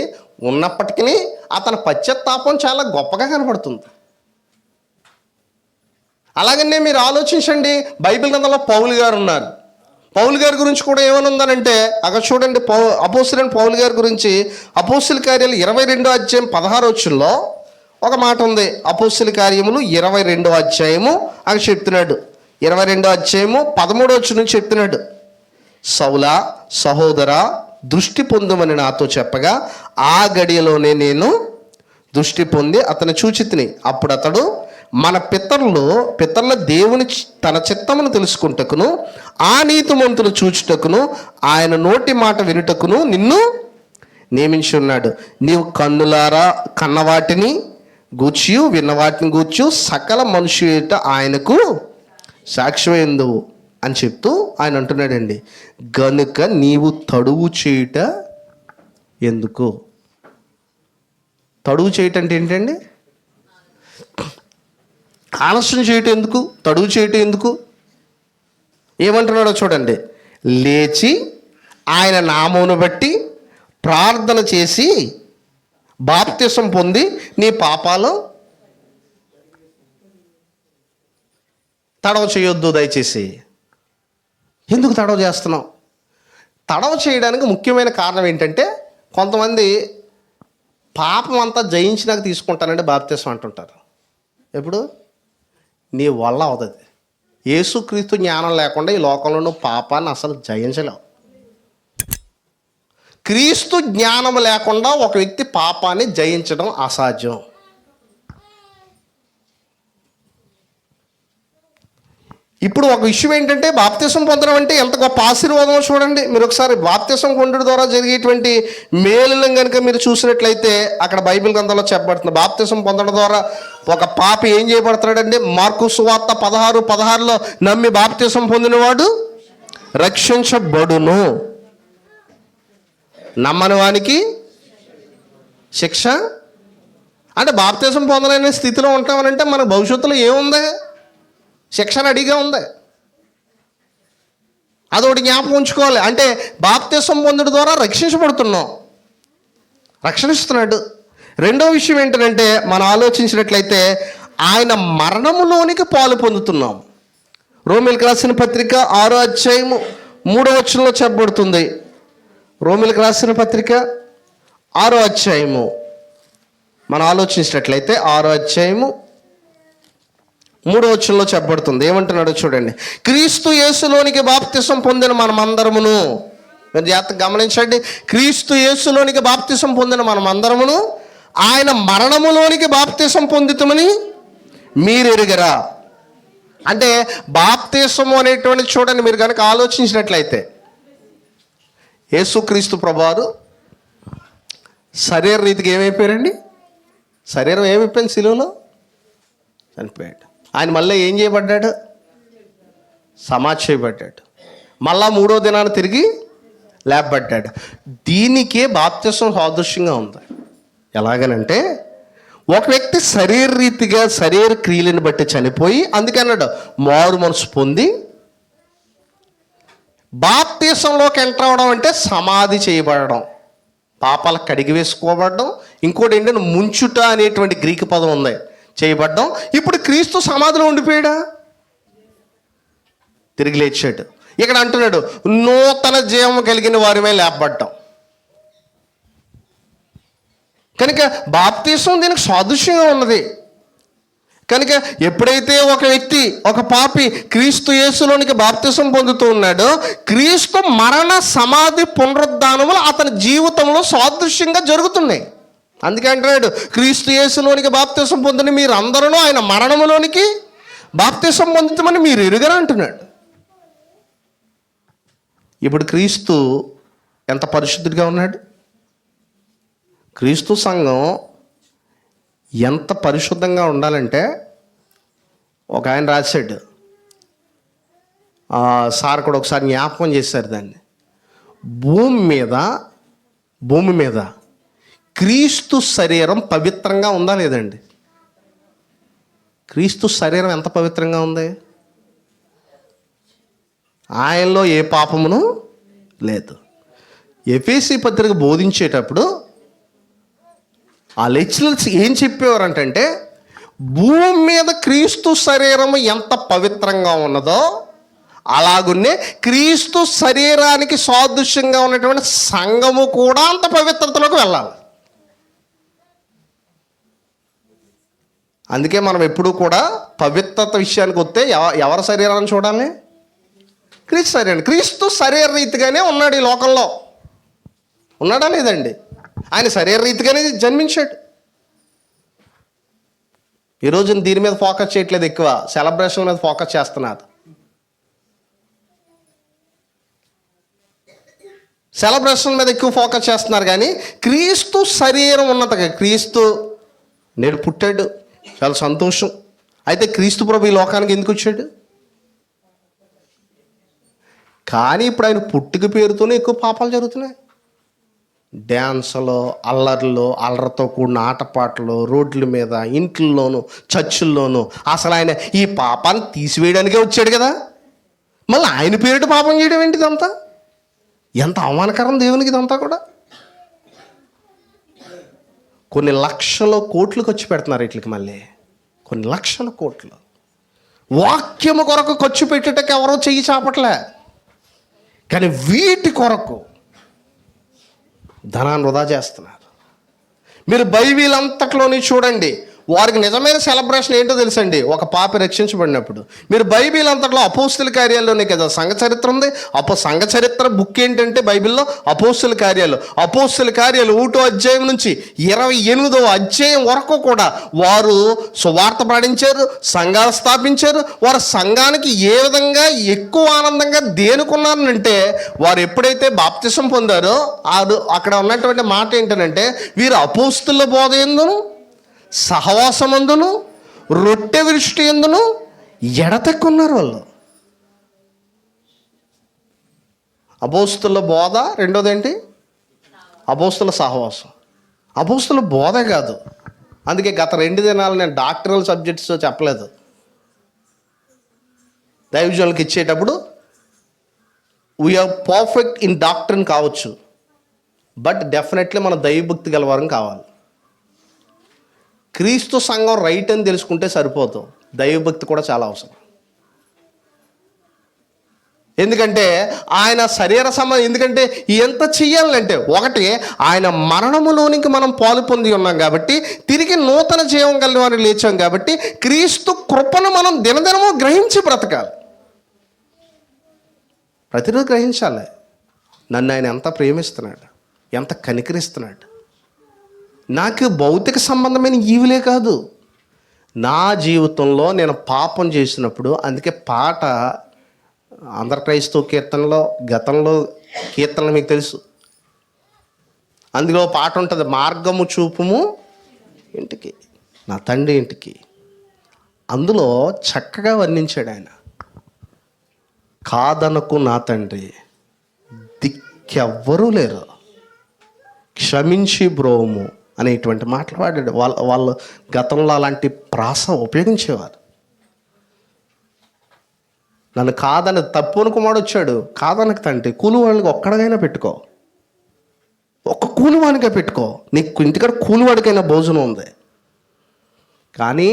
ఉన్నప్పటికీ అతని పశ్చాత్తాపం చాలా గొప్పగా కనపడుతుంది. అలాగనే మీరు ఆలోచించండి, బైబిల్ గ్రంథంలో పౌలు గారు ఉన్నారు. పౌలు గారి గురించి కూడా ఏమని ఉందనంటే, అక్కడ చూడండి, అపోస్తలుడైన పౌలు గారి గురించి అపోస్తల కార్యాలు 22వ అధ్యాయం 16వ వచనంలో ఒక మాట ఉంది. అపోస్తల కార్యములు 22వ అధ్యాయము అక్కడ చెప్తున్నాడు. 22వ అధ్యాయము 13వ వచనం నుంచి చెప్తున్నాడు, సౌలా సహోదరా దృష్టి పొందుమని నాతో చెప్పగా ఆ గడియలోనే నేను దృష్టి పొంది అతను చూచితిని. అప్పుడు అతడు, మన పితరుల దేవుని తన చిత్తమును తెలుసుకుంటకును ఆ నీతిమంతులు చూచుటకును ఆయన నోటి మాట వినుటకును నిన్ను నియమించి ఉన్నాడు. నీవు కన్నులారా కన్నవాటిని గూర్చి విన్నవాటిని గూర్చి సకల మనుషుల ఆయనకు సాక్ష్యమైందువు అని చెప్తూ ఆయన అంటున్నాడండి, గనుక నీవు తడువు చేయుట ఎందుకు? తడువు చేయటం అంటే ఏంటండి? ఆలస్యం చేయటం ఎందుకు? తడువు చేయటం ఎందుకు? ఏమంటున్నాడో చూడండి. లేచి ఆయన నామమును బట్టి ప్రార్థన చేసి బాప్తిసం పొంది నీ పాపాలు తడవ చేయొద్దు దయచేసి. ఎందుకు తడవ చేస్తున్నావు? తడవ చేయడానికి ముఖ్యమైన కారణం ఏంటంటే, కొంతమంది పాపం అంతా జయించినాక తీసుకుంటానంటే బాప్తిసం అంటుంటారు. ఎప్పుడు? నీ వల్ల అవుతుంది. యేసుక్రీస్తు జ్ఞానం లేకుండా ఈ లోకంలో నువ్వు పాపాన్ని అసలు జయించలేవు. క్రీస్తు జ్ఞానం లేకుండా ఒక వ్యక్తి పాపాన్ని జయించడం అసాధ్యం. ఇప్పుడు ఒక విషయం ఏంటంటే, బాప్తిసం పొందడం అంటే ఎంత గొప్ప ఆశీర్వాదం చూడండి. మీరు ఒకసారి బాప్తిసం పొందడం ద్వారా జరిగేటువంటి మేలులను కనుక మీరు చూసినట్లయితే అక్కడ బైబిల్ గ్రంథంలో చెప్పబడుతుంది. బాప్తిసం పొందడం ద్వారా ఒక పాపి ఏం చేయబడుతున్నాడంటే, మార్కు సువార్త 16:16లో నమ్మి బాప్తిసం పొందినవాడు రక్షించబడును, నమ్మని వానికి శిక్ష. అంటే బాప్తిసం పొందలేని స్థితిలో ఉంటామనంటే మన భవిష్యత్తులో ఏముంది? శిక్షణ అడిగా ఉంది. అదొకటి జ్ఞాపకం ఉంచుకోవాలి. అంటే బాప్తిసం పొందడం ద్వారా రక్షించబడుతున్నాం, రక్షణిస్తున్నాడు. రెండో విషయం ఏంటంటే, మనం ఆలోచించినట్లయితే ఆయన మరణములోనికి పాలు పొందుతున్నాం. రోమీయులకు రాసిన పత్రిక 6వ అధ్యాయము 3వ వచనంలో చెప్పబడుతుంది. రోమీయులకు రాసిన పత్రిక 6వ అధ్యాయము మనం ఆలోచించినట్లయితే 6వ అధ్యాయము 3వ వచనంలో చెప్పబడుతుంది. ఏమంటున్నాడో చూడండి. క్రీస్తు యేసులోనికి బాప్తిసం పొందిన మనమందరమును, మీరు జాగ్రత్తగా గమనించండి, క్రీస్తు యేసులోనికి బాప్తిసం పొందిన మనమందరమును ఆయన మరణములోనికి బాప్తిసం పొందుతామని మీరు ఎరుగరా. అంటే బాప్తిసము అనేటువంటి చూడండి, మీరు కనుక ఆలోచించినట్లయితే యేసుక్రీస్తు ప్రభువారు శరీర రీతికి ఏమైపోయారండి? శరీరం ఏమైపోయింది? శిలువలో చనిపోయాడు. ఆయన మళ్ళీ ఏం చేయబడ్డాడు? సమాధి చేయబడ్డాడు. మళ్ళా 3వ దినాన తిరిగి లేపబడ్డాడు. దీనికే బాప్తిసం సాదృశ్యంగా ఉంది. ఎలాగనంటే, ఒక వ్యక్తి శరీర రీతిగా శరీర క్రియలను బట్టి చనిపోయి, అందుకన్నాడు మారు మనసు పొంది బాప్తిసంలోకి ఎంటర్ అవడం అంటే సమాధి చేయబడడం, పాపాలకు కడిగి వేసుకోబడడం. ఇంకోటి ఏంటంటే ముంచుట అనేటువంటి గ్రీకు పదం ఉంది, చేయబడ్డం. ఇప్పుడు క్రీస్తు సమాధిలో ఉండిపోయాడా? తిరిగి లేచాడు. ఇక్కడ అంటున్నాడు నూతన జీవం కలిగిన వారిమే లేపబడ్డం. కనుక బాప్తిసం దీనికి సాదృశ్యంగా ఉన్నది. కనుక ఎప్పుడైతే ఒక వ్యక్తి, ఒక పాపి క్రీస్తు యేసులోనికి బాప్తిసం పొందుతూ ఉన్నాడో, క్రీస్తు మరణ సమాధి పునరుద్ధానములు అతని జీవితంలో సాదృశ్యంగా జరుగుతున్నాయి. అందుకే అంటున్నాడు క్రీస్తు యేసులోనికి బాప్తిసం పొందని మీరు అందరూ ఆయన మరణములోనికి బాప్తిసం పొందుతామని మీరు ఎరుగరా అంటున్నాడు. ఇప్పుడు క్రీస్తు ఎంత పరిశుద్ధుడిగా ఉన్నాడు? క్రీస్తు సంఘం ఎంత పరిశుద్ధంగా ఉండాలంటే, ఒక ఆయన రాశాడు, సార్ కూడా ఒకసారి జ్ఞాపకం చేశారు దాన్ని. భూమి మీద క్రీస్తు శరీరం పవిత్రంగా ఉందా లేదండి? క్రీస్తు శరీరం ఎంత పవిత్రంగా ఉంది? ఆయనలో ఏ పాపమును లేదు. ఎఫెసీ పత్రిక బోధించేటప్పుడు ఆ లెక్చరర్స్ ఏం చెప్పేవారంటే, భూమి మీద క్రీస్తు శరీరం ఎంత పవిత్రంగా ఉన్నదో అలాగున్నే క్రీస్తు శరీరానికి సాదృశ్యంగా ఉన్నటువంటి సంఘము కూడా అంత పవిత్రతలోకి వెళ్ళాలి. అందుకే మనం ఎప్పుడూ కూడా పవిత్రత విషయానికి వస్తే ఎవరి శరీరాన్ని చూడాలి? క్రీస్తు శరీరాన్ని. క్రీస్తు శరీర రీతిగానే ఉన్నాడు ఈ లోకంలో. ఉన్నాడా లేదండి? ఆయన శరీర రీతిగానే జన్మించాడు. ఈరోజు దీని మీద ఫోకస్ చేయట్లేదు, ఎక్కువ సెలబ్రేషన్ మీద ఫోకస్ చేస్తున్నారు. సెలబ్రేషన్ మీద ఎక్కువ ఫోకస్ చేస్తున్నారు. కానీ క్రీస్తు శరీరం ఉన్నట్టుగా, క్రీస్తు నేడు పుట్టాడు, చాలా సంతోషం. అయితే క్రీస్తు ప్రభు ఈ లోకానికి ఎందుకు వచ్చాడు? కానీ ఇప్పుడు ఆయన పుట్టుక పేరుతోనే ఎక్కువ పాపాలు జరుగుతున్నాయి. డ్యాన్సులో, అల్లరితో కూడిన ఆటపాటలు, రోడ్ల మీద, ఇంట్లోనూ, చర్చిల్లోనూ. అసలు ఆయన ఈ పాపాన్ని తీసివేయడానికే వచ్చాడు కదా, మళ్ళీ ఆయన పేరిట పాపం చేయడం ఏంటి? ఇదంతా ఎంత అవమానకరం దేవునికి ఇదంతా కూడా. కొన్ని లక్షల కోట్లు ఖర్చు పెడుతున్నారు వీటికి, మళ్ళీ కొన్ని లక్షల కోట్లు. వాక్యము కొరకు ఖర్చు పెట్టేటಕ್ಕೆ ఎవరో చెయ్యి చాపట్లే, కానీ వీటి కొరకు ధనాన్ని వృధా చేస్తున్నారు. మీరు బైబిల్ అంతట్లోని చూడండి, వారికి నిజమైన సెలబ్రేషన్ ఏంటో తెలుసండి. ఒక పాప రక్షించబడినప్పుడు మీరు బైబిల్ అంతట్లో అపోస్తుల కార్యాల్లోనే కదా సంఘ చరిత్ర ఉంది. సంఘ చరిత్ర బుక్ ఏంటంటే బైబిల్లో అపోస్తుల కార్యాలు. అపోస్తుల కార్యాలు 1వ అధ్యాయం నుంచి 28వ అధ్యాయం వరకు కూడా వారు సువార్త ప్రకటించారు, సంఘాలు స్థాపించారు. వారు సంఘానికి ఏ విధంగా ఎక్కువ ఆనందంగా దేనుకున్నారంటే, వారు ఎప్పుడైతే బాప్తిసం పొందారో అక్కడ ఉన్నటువంటి మాట ఏంటంటే, వీరు అపోస్తుల బోధ ఎందును, సహవాసమందును, రొట్టె విరుష్టి ఎందును ఎడతెక్కున్నారు. వాళ్ళు అపోస్తుల బోధ, రెండోది ఏంటి? అపోస్తుల సహవాసం. అపోస్తుల బోధే కాదు. అందుకే గత 2 దినాలు నేను డాక్టరల్ సబ్జెక్ట్స్ చెప్పలేదు. దైవజనులకు ఇచ్చేటప్పుడు వీఆర్ పర్ఫెక్ట్ ఇన్ డాక్టరీన్ కావచ్చు, బట్ డెఫినెట్లీ మన దైవభక్తి గలవారం కావాలి. క్రీస్తు సంఘం రైట్ అని తెలుసుకుంటే సరిపోతాం, దైవభక్తి కూడా చాలా అవసరం. ఎందుకంటే ఆయన శరీర ఎందుకంటే ఎంత చెయ్యాలంటే, ఒకటి ఆయన మరణములోనికి మనం పాలు పొంది ఉన్నాం కాబట్టి, తిరిగి నూతన జీవం కలిగిన వారిని లేచాం కాబట్టి, క్రీస్తు కృపను మనం దినదినము గ్రహించి బ్రతకాలి. ప్రతిరోజు గ్రహించాలి, నన్ను ఆయన ఎంత ప్రేమిస్తున్నాడు, ఎంత కనికరిస్తున్నాడు. నాకు భౌతిక సంబంధమైన ఈవులే కాదు, నా జీవితంలో నేను పాపం చేసినప్పుడు. అందుకే పాట ఆంధ్ర క్రైస్తవ కీర్తనలో, గతంలో కీర్తనలు మీకు తెలుసు, అందులో పాట ఉంటుంది, మార్గము చూపుము ఇంటికి, నా తండ్రి ఇంటికి. అందులో చక్కగా వర్ణించాడు ఆయన, కాదనకు నా తండ్రి, దిక్కెవ్వరూ లేరు, క్షమించి బ్రోము అనేటువంటి మాట్లాడాడు. వాళ్ళు గతంలో అలాంటి ప్రాస ఉపయోగించేవారు. నన్ను కాదని తప్పు అనుకుమాడు వచ్చాడు, కాదనకు తండ్రి, కూలివాడికి ఒక్కడికైనా పెట్టుకో, ఒక్క కూలివాడికే పెట్టుకో, నీకు ఇంటికాడ కూలివాడికైనా భోజనం ఉంది. కానీ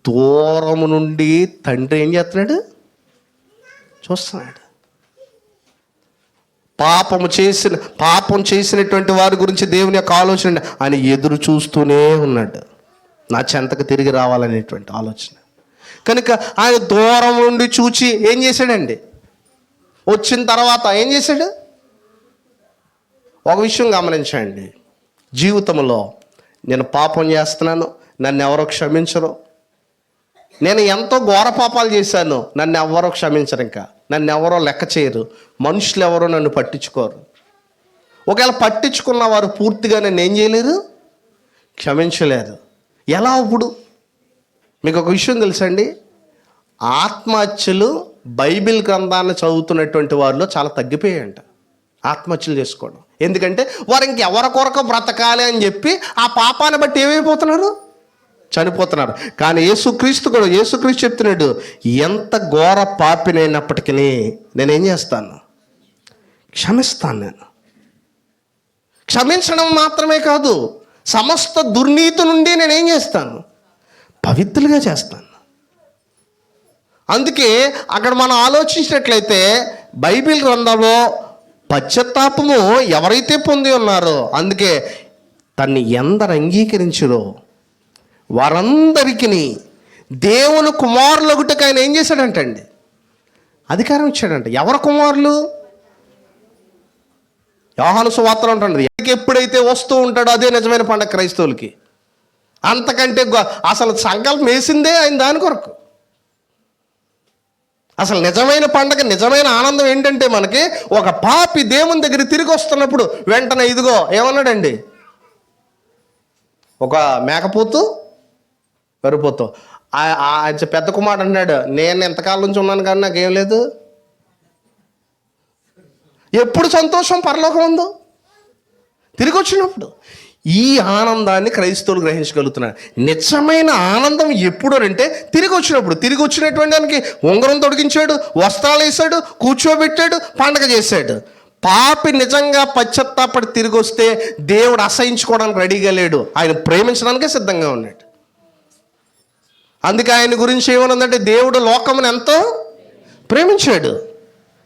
దూరము నుండి తండ్రి ఏం చేస్తున్నాడు? చూస్తున్నాడు. పాపం చేసినటువంటి వారి గురించి దేవుని యొక్క ఆలోచన, ఆయన ఎదురు చూస్తూనే ఉన్నాడు, నా చెంతకు తిరిగి రావాలనేటువంటి ఆలోచన. కనుక ఆయన దూరం నుండి చూచి ఏం చేశాడండి? వచ్చిన తర్వాత ఏం చేశాడు? ఒక విషయం గమనించండి, జీవితంలో నేను పాపం చేస్తున్నాను, నన్ను ఎవరో క్షమించరు. నేను ఎంతో ఘోర పాపాలు చేశాను, నన్ను ఎవరో క్షమించరు, ఇంకా నన్ను ఎవరో లెక్క చేయరు, మనుషులు ఎవరో నన్ను పట్టించుకోరు. ఒకవేళ పట్టించుకున్న వారు పూర్తిగా నన్ను ఏం చేయలేరు? క్షమించలేరు. ఎలా? ఇప్పుడు మీకు ఒక విషయం తెలుసండి, ఆత్మహత్యలు బైబిల్ గ్రంథాన్ని చదువుతున్నటువంటి వారిలో చాలా తగ్గిపోయాయంట ఆత్మహత్యలు చేసుకోవడం. ఎందుకంటే వారు ఇంకెవరి కొరకు బ్రతకాలి అని చెప్పి ఆ పాపాన్ని బట్టి ఏమైపోతున్నారు? చనిపోతున్నారు. కానీ యేసుక్రీస్తు చెప్తున్నాడు, ఎంత ఘోర పాపినైనప్పటికీ నేనేం చేస్తాను? క్షమిస్తాను. నేను క్షమించడం మాత్రమే కాదు, సమస్త దుర్నీతి నుండి నేనేం చేస్తాను? పవిత్రులుగా చేస్తాను. అందుకే అక్కడ మనం ఆలోచించినట్లయితే బైబిల్ గ్రంథంలో పశ్చాత్తాపము ఎవరైతే పొంది ఉన్నారో, అందుకే తన్ని ఎందరు అంగీకరించురో వారందరికీ దేవుని కుమారులొకటికి ఆయన ఏం చేశాడంటండి? అధికారం ఇచ్చాడంట. ఎవరు కుమారులు? యోహాను సువార్తలో ఉంటుంది, ఎప్పుడైతే వస్తూ ఉంటాడో అదే నిజమైన పండగ క్రైస్తవులకి. అంతకంటే అసలు సంకల్పం వేసిందే ఆయన దాని కొరకు. అసలు నిజమైన పండగ, నిజమైన ఆనందం ఏంటంటే మనకి ఒక పాపి దేవుని దగ్గర తిరిగి వస్తున్నప్పుడు వెంటనే ఇదిగో ఏమన్నాడండి, ఒక మేకపోతు వరిపోతూ పెద్ద కుమారుడు అన్నాడు, నేను ఎంతకాలం నుంచి ఉన్నాను కానీ నాకేం లేదు. ఎప్పుడు సంతోషం పరలోకం ఉందో తిరిగి వచ్చినప్పుడు. ఈ ఆనందాన్ని క్రైస్తవులు గ్రహించగలుగుతున్నారు. నిజమైన ఆనందం ఎప్పుడు అంటే తిరిగి వచ్చినప్పుడు. తిరిగి వచ్చినటువంటి దానికి ఉంగరం తొడిగించాడు, వస్త్రాలు వేసాడు, కూర్చోబెట్టాడు, పండగ చేశాడు. పాపి నిజంగా పశ్చాత్తాపడి తిరిగి వస్తే దేవుడు అసహించుకోవడానికి రెడీగా లేడు, ఆయన ప్రేమించడానికే సిద్ధంగా ఉన్నాడు. అందుకే ఆయన గురించి ఏమనుందంటే, దేవుడు లోకమును ఎంతో ప్రేమించాడు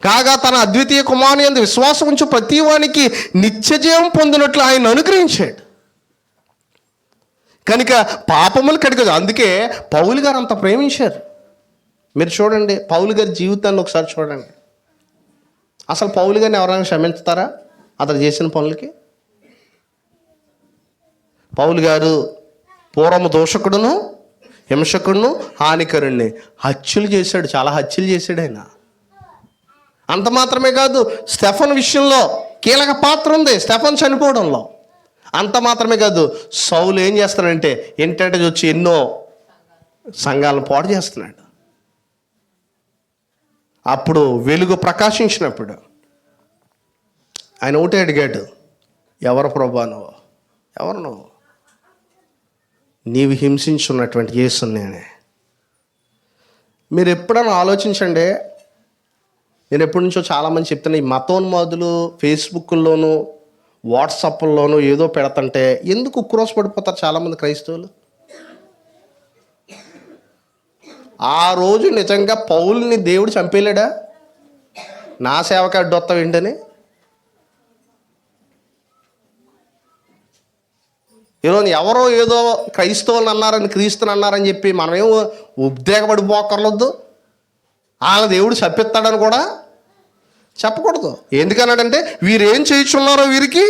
కాగా తన అద్వితీయ కుమారుని యందు విశ్వాసం ఉంచు ప్రతి వానికి నిత్యజీవం పొందినట్లు ఆయన అనుగ్రహించాడు. కనుక పాపములు కడిగదు. అందుకే పౌలు గారు అంత ప్రేమించారు. మీరు చూడండి, పౌలు గారి జీవితాన్ని ఒకసారి చూడండి. అసలు పౌలు గారిని ఎవరైనా క్షమించుతారా అతను చేసిన పనులకి? పౌలు గారు పూర్వము దోషకుడును, హింసకుడును, హానికరుణ్ణి హత్యలు చేశాడు. చాలా హత్యలు చేశాడు ఆయన. అంత మాత్రమే కాదు, స్టెఫన్ విషయంలో కీలక పాత్ర ఉంది, స్టెఫన్ చనిపోవడంలో. అంత మాత్రమే కాదు, సౌలు ఏం చేస్తాడంటే ఇంటంటే వచ్చి ఎన్నో సంఘాలను పాడు చేస్తున్నాడు. అప్పుడు వెలుగు ప్రకాశించినప్పుడు ఆయన ఒకటే అడిగాడు, ఎవరు ప్రభువా నువ్వు? ఎవరు నువ్వు? నీవు హింసించున్నటువంటి యేసుని నేనే. మీరు ఎప్పుడైనా ఆలోచించండి. నేను ఎప్పటి నుంచో చాలామంది చెప్తున్నా, ఈ మతోన్మాదులు ఫేస్బుక్లోనూ వాట్సాప్లోనూ ఏదో పెడతంటే ఎందుకు ఉక్రోష పడిపోతారు చాలామంది క్రైస్తవులు. ఆ రోజు నిజంగా పౌలుని దేవుడు చంపేయలేడా? నా సేవకి అడ్డొత్తావు ఏంటని. ఈరోజు ఎవరో ఏదో క్రైస్తవులు అన్నారని, క్రీస్తుని అన్నారని చెప్పి మనమేం ఉద్రేకపడిపోకర్లొద్దు. వాళ్ళ దేవుడు చంపిస్తాడని కూడా చెప్పకూడదు. ఎందుకన్నాడంటే వీరేం చేయించున్నారో వీరికి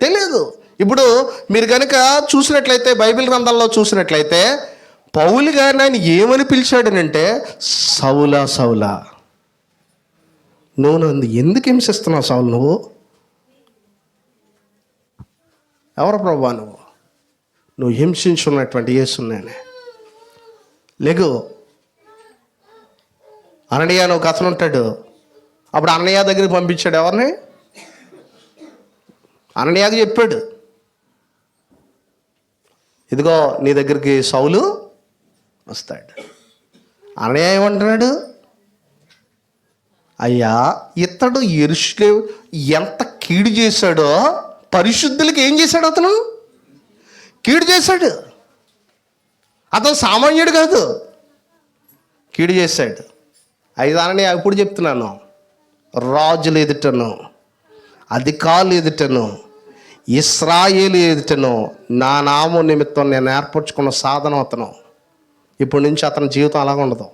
తెలియదు. ఇప్పుడు మీరు కనుక చూసినట్లయితే బైబిల్ గ్రంథాల్లో చూసినట్లయితే పౌలు గారిని ఆయన ఏమని పిలిచాడనంటే, సౌలా సౌలా, నువ్వు నన్ను ఎందుకు హింసిస్తున్నావు సౌలు? ఎవరు ప్రభువా నువ్వు? నువ్వు హింసించున్నటువంటి యేసునేనే. లేగు అననీయ అని ఒక అతను ఉంటాడు. అప్పుడు అననీయ దగ్గరికి పంపించాడు. ఎవరిని? అననీయకి చెప్పాడు, ఇదిగో నీ దగ్గరికి సౌలు వస్తాడు. అననీయ ఏమంటున్నాడు, అయ్యా ఇతడు యెరూషలేము ఎంత కీడు చేశాడో, పరిశుద్ధులకి ఏం చేశాడు? అతను కీడు చేశాడు. అతను సామాన్యుడు కాదు, కీడు చేశాడు. అయిదానని ఎప్పుడు చెప్తున్నాను, రాజులు ఎదుటను, అధికారులు ఎదుటను, ఇశ్రాయేలు ఎదుటను నా నామం నిమిత్తం నేను ఏర్పరచుకున్న సాధనం అతను. ఇప్పటి నుంచి అతని జీవితం అలాగ ఉండదు,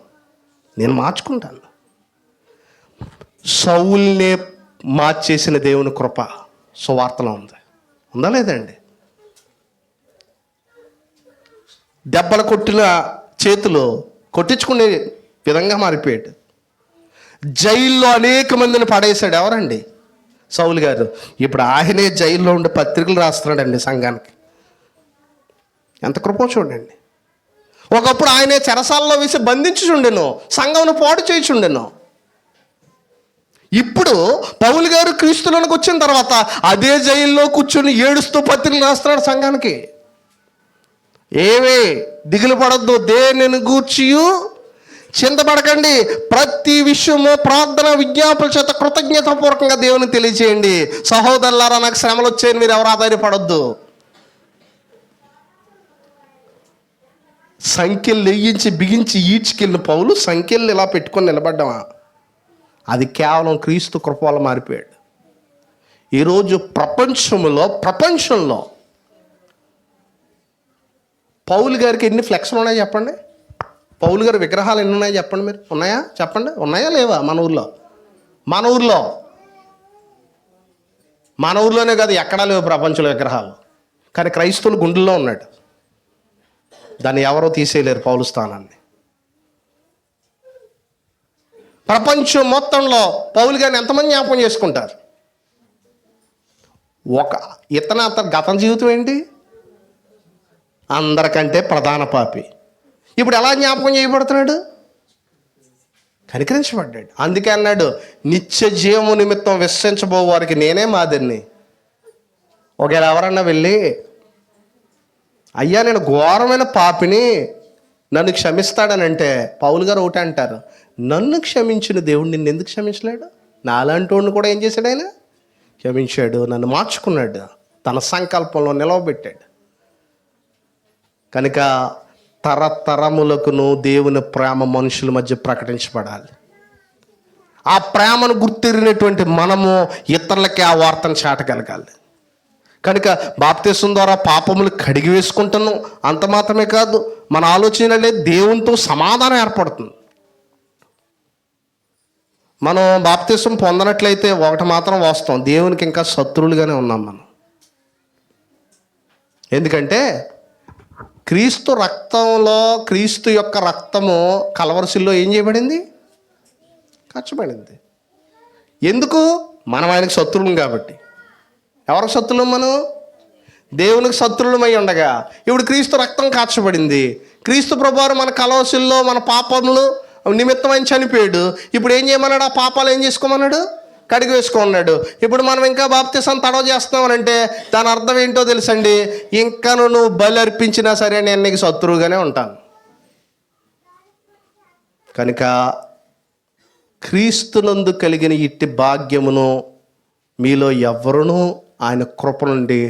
నేను మార్చుకుంటాను. సౌల్నే మార్చేసిన దేవుని కృప సువార్తలో ఉంది, ఉందా లేదండి? దెబ్బలు కొట్టిన చేతులు కొట్టించుకునే విధంగా మారిపోయాడు. జైల్లో అనేక మందిని పడేశాడు. ఎవరండి? సౌలు గారు. ఇప్పుడు ఆయనే జైల్లో ఉండి పత్రికలు రాస్తున్నాడండి సంఘానికి. ఎంత కృప చూడండి. ఒకప్పుడు ఆయనే చెరసాలలో వేసి బంధించుచుండెను, సంఘంను పాడు చేయుచుండెను. ఇప్పుడు పౌలు గారు క్రీస్తులోనికి వచ్చిన తర్వాత అదే జైల్లో కూర్చొని ఏడుస్తూ పత్రికలు రాస్తున్నాడు సంఘానికి. ఏవే దిగులు పడద్దు, దేనిని గూర్చియు చింతపడకండి, ప్రతి విషయము ప్రార్థన విజ్ఞాపన చేత కృతజ్ఞతాపూర్వకంగా దేవుని తెలియచేయండి. సహోదరులారా, నాకు శ్రమలు వచ్చాయని మీరు ఎవరు ఆధారపడద్దు. సంఖ్యలు లెయ్యించి బిగించి ఈడ్చుకెళ్ళిన పౌలు సంఖ్యలు ఇలా పెట్టుకొని నిలబడ్డామా? అది కేవలం క్రీస్తు కృప వల్ల మారిపోయాడు. ఈరోజు ప్రపంచంలో పౌలు గారికి ఎన్ని ఫ్లెక్స్లు ఉన్నాయో చెప్పండి. పౌలు గారి విగ్రహాలు ఎన్ని ఉన్నాయో చెప్పండి. మీరు ఉన్నాయా? చెప్పండి. ఉన్నాయా లేవా? మన ఊర్లోనే కాదు, ఎక్కడా లేవు ప్రపంచంలో విగ్రహాలు. కానీ క్రైస్తవులు గుండెల్లో ఉన్నాడు. దాన్ని ఎవరో తీసేయలేరు పౌలు స్థానాన్ని. ప్రపంచం మొత్తంలో పౌలు గారిని ఎంతమంది జ్ఞాపకం చేసుకుంటారు? అతని గత జీవితం ఏంటి? అందరికంటే ప్రధాన పాపి. ఇప్పుడు ఎలా జ్ఞాపకం చేయబడుతున్నాడు? కనికరించబడ్డాడు. అందుకే అన్నాడు, నిత్య జీవము నిమిత్తం విశ్వసించబో వారికి నేనే మాదిరిని. ఒకవేళ ఎవరన్నా వెళ్ళి, అయ్యా నేను ఘోరమైన పాపిని, నన్ను క్షమిస్తాడనంటే పౌలు గారు ఒకటే అంటారు, నన్ను క్షమించిన దేవుడు నిన్ను ఎందుకు క్షమించలేడు? నాలాంటి వాడిని కూడా ఏం చేశాడు? ఆయన క్షమించాడు, నన్ను మార్చుకున్నాడు, తన సంకల్పంలో నిలవబెట్టాడు. కనుక తరతరములకును దేవుని ప్రేమ మనుషుల మధ్య ప్రకటించబడాలి. ఆ ప్రేమను గుర్తిరినటువంటి మనము ఇతరులకి ఆ వార్తను చాటగలగాలి. కనుక బాప్తిసం ద్వారా పాపములు కడిగి వేసుకుంటున్నాం. అంత మాత్రమే కాదు, మన ఆలోచనలే దేవునితో సమాధానం ఏర్పడుతుంది. మనం బాప్తిసం పొందనట్లయితే ఒకటి మాత్రం వాస్తవం, దేవునికి ఇంకా శత్రువులుగానే ఉన్నాం మనం. ఎందుకంటే క్రీస్తు రక్తంలో, క్రీస్తు యొక్క రక్తము కలవరసిల్లో ఏం చేయబడింది? ఖర్చుబడింది. ఎందుకు? మనం ఆయనకు శత్రువులం కాబట్టి. ఎవరికి శత్రువులం? మనం దేవునికి శత్రువులమై ఉండగా ఇప్పుడు క్రీస్తు రక్తం కాచబడింది. క్రీస్తు ప్రభువారు మన కలవరసిల్లో మన పాపములు నిమిత్తం ఆయన చనిపోయాడు. ఇప్పుడు ఏం చేయమన్నాడు? ఆ పాపాలు ఏం చేసుకోమన్నాడు? కడిగి వేసుకున్నాడు. ఇప్పుడు మనం ఇంకా బాప్తిసం తడవ చేస్తున్నామనంటే దాని అర్థం ఏంటో తెలుసండి, ఇంకా నువ్వు బలి అర్పించినా సరే నేను నీకు శత్రువుగానే ఉంటాను. కనుక క్రీస్తునందు కలిగిన ఇట్టి భాగ్యమును మీలో ఎవరునూ ఆయన కృప నుండి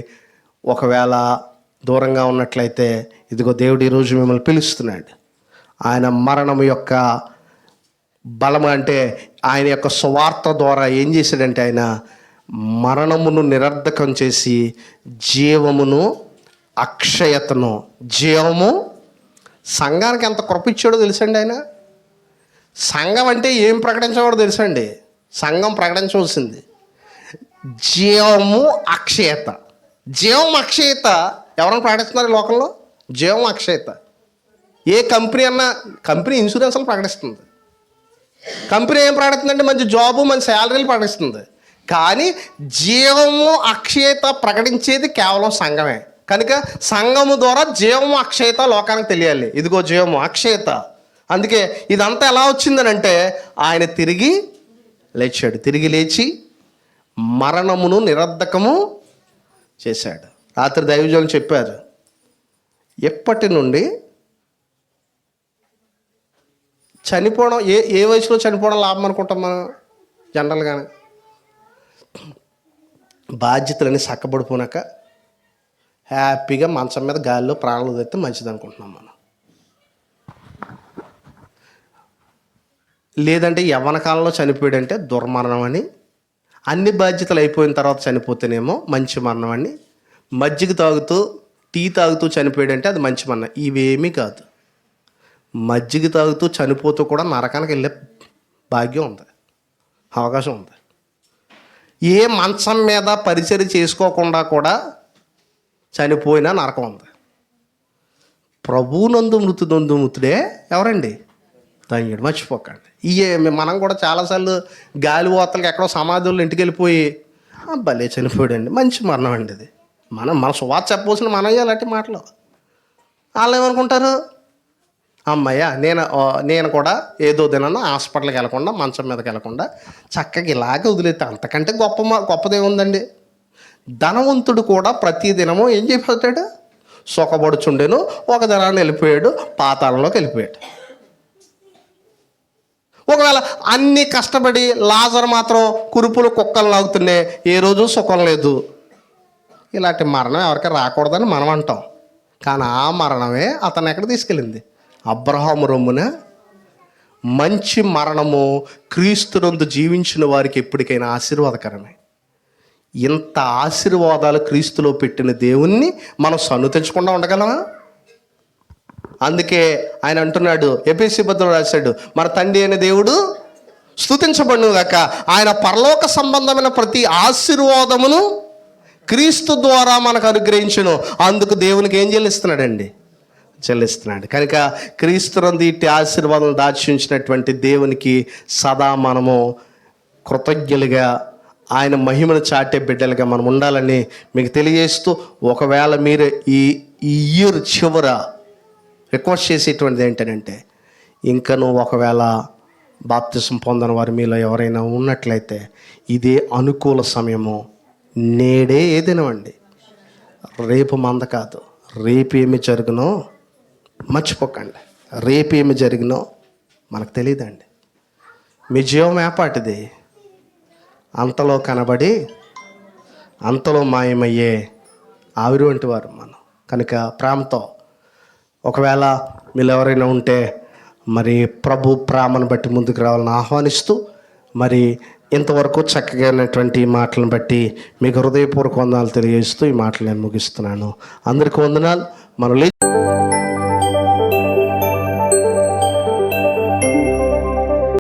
ఒకవేళ దూరంగా ఉన్నట్లయితే, ఇదిగో దేవుడు ఈరోజు మిమ్మల్ని పిలుస్తున్నాడు. ఆయన మరణం యొక్క బలం అంటే ఆయన యొక్క సువార్త ద్వారా ఏం చేశాడంటే, ఆయన మరణమును నిరర్ధకం చేసి జీవమును, అక్షయతను, జీవము సంఘానికి ఎంత కృప ఇచ్చాడో తెలుసండి. ఆయన సంఘం అంటే ఏం ప్రకటించవాడో తెలుసండి. సంఘం ప్రకటించవలసింది జీవము, అక్షయత. జీవం, అక్షయత ఎవరైనా ప్రకటిస్తున్నారు లోకంలో? జీవం, అక్షయత. ఏ కంపెనీ అన్నా, కంపెనీ ఇన్సూరెన్స్లు ప్రకటిస్తుంది. కంపెనీ ఏం ప్రకటిస్తుందంటే మంచి జాబు, మంచి శాలరీలు ప్రకటిస్తుంది. కానీ జీవము, అక్షయత ప్రకటించేది కేవలం సంఘమే. కనుక సంఘము ద్వారా జీవము, అక్షయత లోకానికి తెలియాలి. ఇదిగో జీవము, అక్షయత. అందుకే ఇదంతా ఎలా వచ్చిందని అంటే, ఆయన తిరిగి లేచాడు. తిరిగి లేచి మరణమును నిరర్ధకము చేశాడు. రాత్రి దైవజనులు చెప్పారు, ఎప్పటి నుండి చనిపోవడం, ఏ వయసులో చనిపోవడం లాభం అనుకుంటాం మనం జనరల్గానే? బాధ్యతలన్నీ చక్కబడిపోనాక హ్యాపీగా మంచం మీద గాలిలో ప్రాణాలు తెస్తే మంచిది అనుకుంటున్నాం మనం. లేదంటే యవ్వన కాలంలో చనిపోయాడంటే దుర్మరణం అని, అన్ని బాధ్యతలు అయిపోయిన తర్వాత చనిపోతేనేమో మంచి మరణం అని, మజ్జిగ తాగుతూ టీ తాగుతూ చనిపోయాడంటే అది మంచి మరణం. ఇవేమీ కాదు. మజ్జిగ తాగుతూ చనిపోతూ కూడా నరకానికి వెళ్ళే భాగ్యం ఉంది, అవకాశం ఉంది. ఏ మంచం మీద పరిచర్య చేసుకోకుండా కూడా చనిపోయినా నరకం ఉంది. ప్రభువునందు మృతునందు మృతుడే ఎవరండి? ధన్యుడు. మర్చిపోకండి. మనం కూడా చాలాసార్లు గాలిపోతలకి ఎక్కడో సమాధుల్లో ఇంటికి వెళ్ళిపోయి భలే చనిపోయాడండి, మంచి మరణం అండి ఇది. మన సువార్త చెప్పవలసిన మనం అలాంటి మాటలు. వాళ్ళు ఏమనుకుంటారు, అమ్మయ్య నేను కూడా ఏదో దినాన హాస్పిటల్కి వెళ్ళకుండా, మంచం మీదకి వెళ్ళకుండా చక్కగా ఇలాగే వదిలేస్తే అంతకంటే గొప్పదేముందండి. ధనవంతుడు కూడా ప్రతి దినము ఏం చేయబోతాడు? సుఖపడుచుండేను, ఒక దినాన్ని వెళ్ళిపోయాడు, పాతాళంలోకి వెళ్ళిపోయాడు. ఒకవేళ అన్నీ కష్టపడి లాజరు మాత్రం కురుపులు కుక్కలు లాగుతున్నాయి, ఏ రోజు సుఖం లేదు. ఇలాంటి మరణం ఎవరికి రాకూడదని మనం అంటాం. కానీ ఆ మరణమే అతను ఎక్కడ తీసుకెళ్ళింది? అబ్రహాము రొమ్మున. మంచి మరణము క్రీస్తునందు జీవించిన వారికి ఎప్పటికైనా ఆశీర్వాదకరమే. ఇంత ఆశీర్వాదాలు క్రీస్తులో పెట్టిన దేవుణ్ణి మనం సన్నుతించకుండా ఉండగలమా? అందుకే ఆయన అంటున్నాడు, ఎఫెసీ పత్రికలో రాశాడు, మన తండ్రి అయిన దేవుడు స్తుతించబడును గాక, ఆయన పరలోక సంబంధమైన ప్రతి ఆశీర్వాదమును క్రీస్తు ద్వారా మనకు అనుగ్రహించును. అందుకు దేవునికి ఏం చెల్లిస్తున్నాడండి? చెల్లిస్తున్నాడు. కనుక క్రీస్తునందు ఇట్టి ఆశీర్వాదం దాచి ఉంచినటువంటి దేవునికి సదా మనము కృతజ్ఞులుగా, ఆయన మహిమను చాటే బిడ్డలుగా మనం ఉండాలని మీకు తెలియజేస్తూ, ఒకవేళ మీరు ఈ ఇయర్ చివర రిక్వెస్ట్ చేసేటువంటిది ఏంటంటే, ఇంకను ఒకవేళ బాప్తిసం పొందని వారు మీలో ఎవరైనా ఉన్నట్లయితే ఇదే అనుకూల సమయము. నేడే ఏదినవండి, రేపు మంద కాదు. రేపు ఏమి జరుగునో మర్చిపోకండి. రేపు ఏమి జరిగినో మనకు తెలియదండి. మీ జీవం ఏపాటిది, అంతలో కనబడి అంతలో మాయమయ్యే ఆవిరి వంటి వారు మనం. కనుక ప్రేమతో, ఒకవేళ మీరు ఎవరైనా ఉంటే మరి ప్రభు ప్రేమను బట్టి ముందుకు రావాలని ఆహ్వానిస్తూ, మరి ఇంతవరకు చక్కగానటువంటి మాటలను బట్టి మీకు హృదయపూర్వక వందనాలు తెలియజేస్తూ ఈ మాటలు నేను ముగిస్తున్నాను. అందరికీ వందనాలు. మనం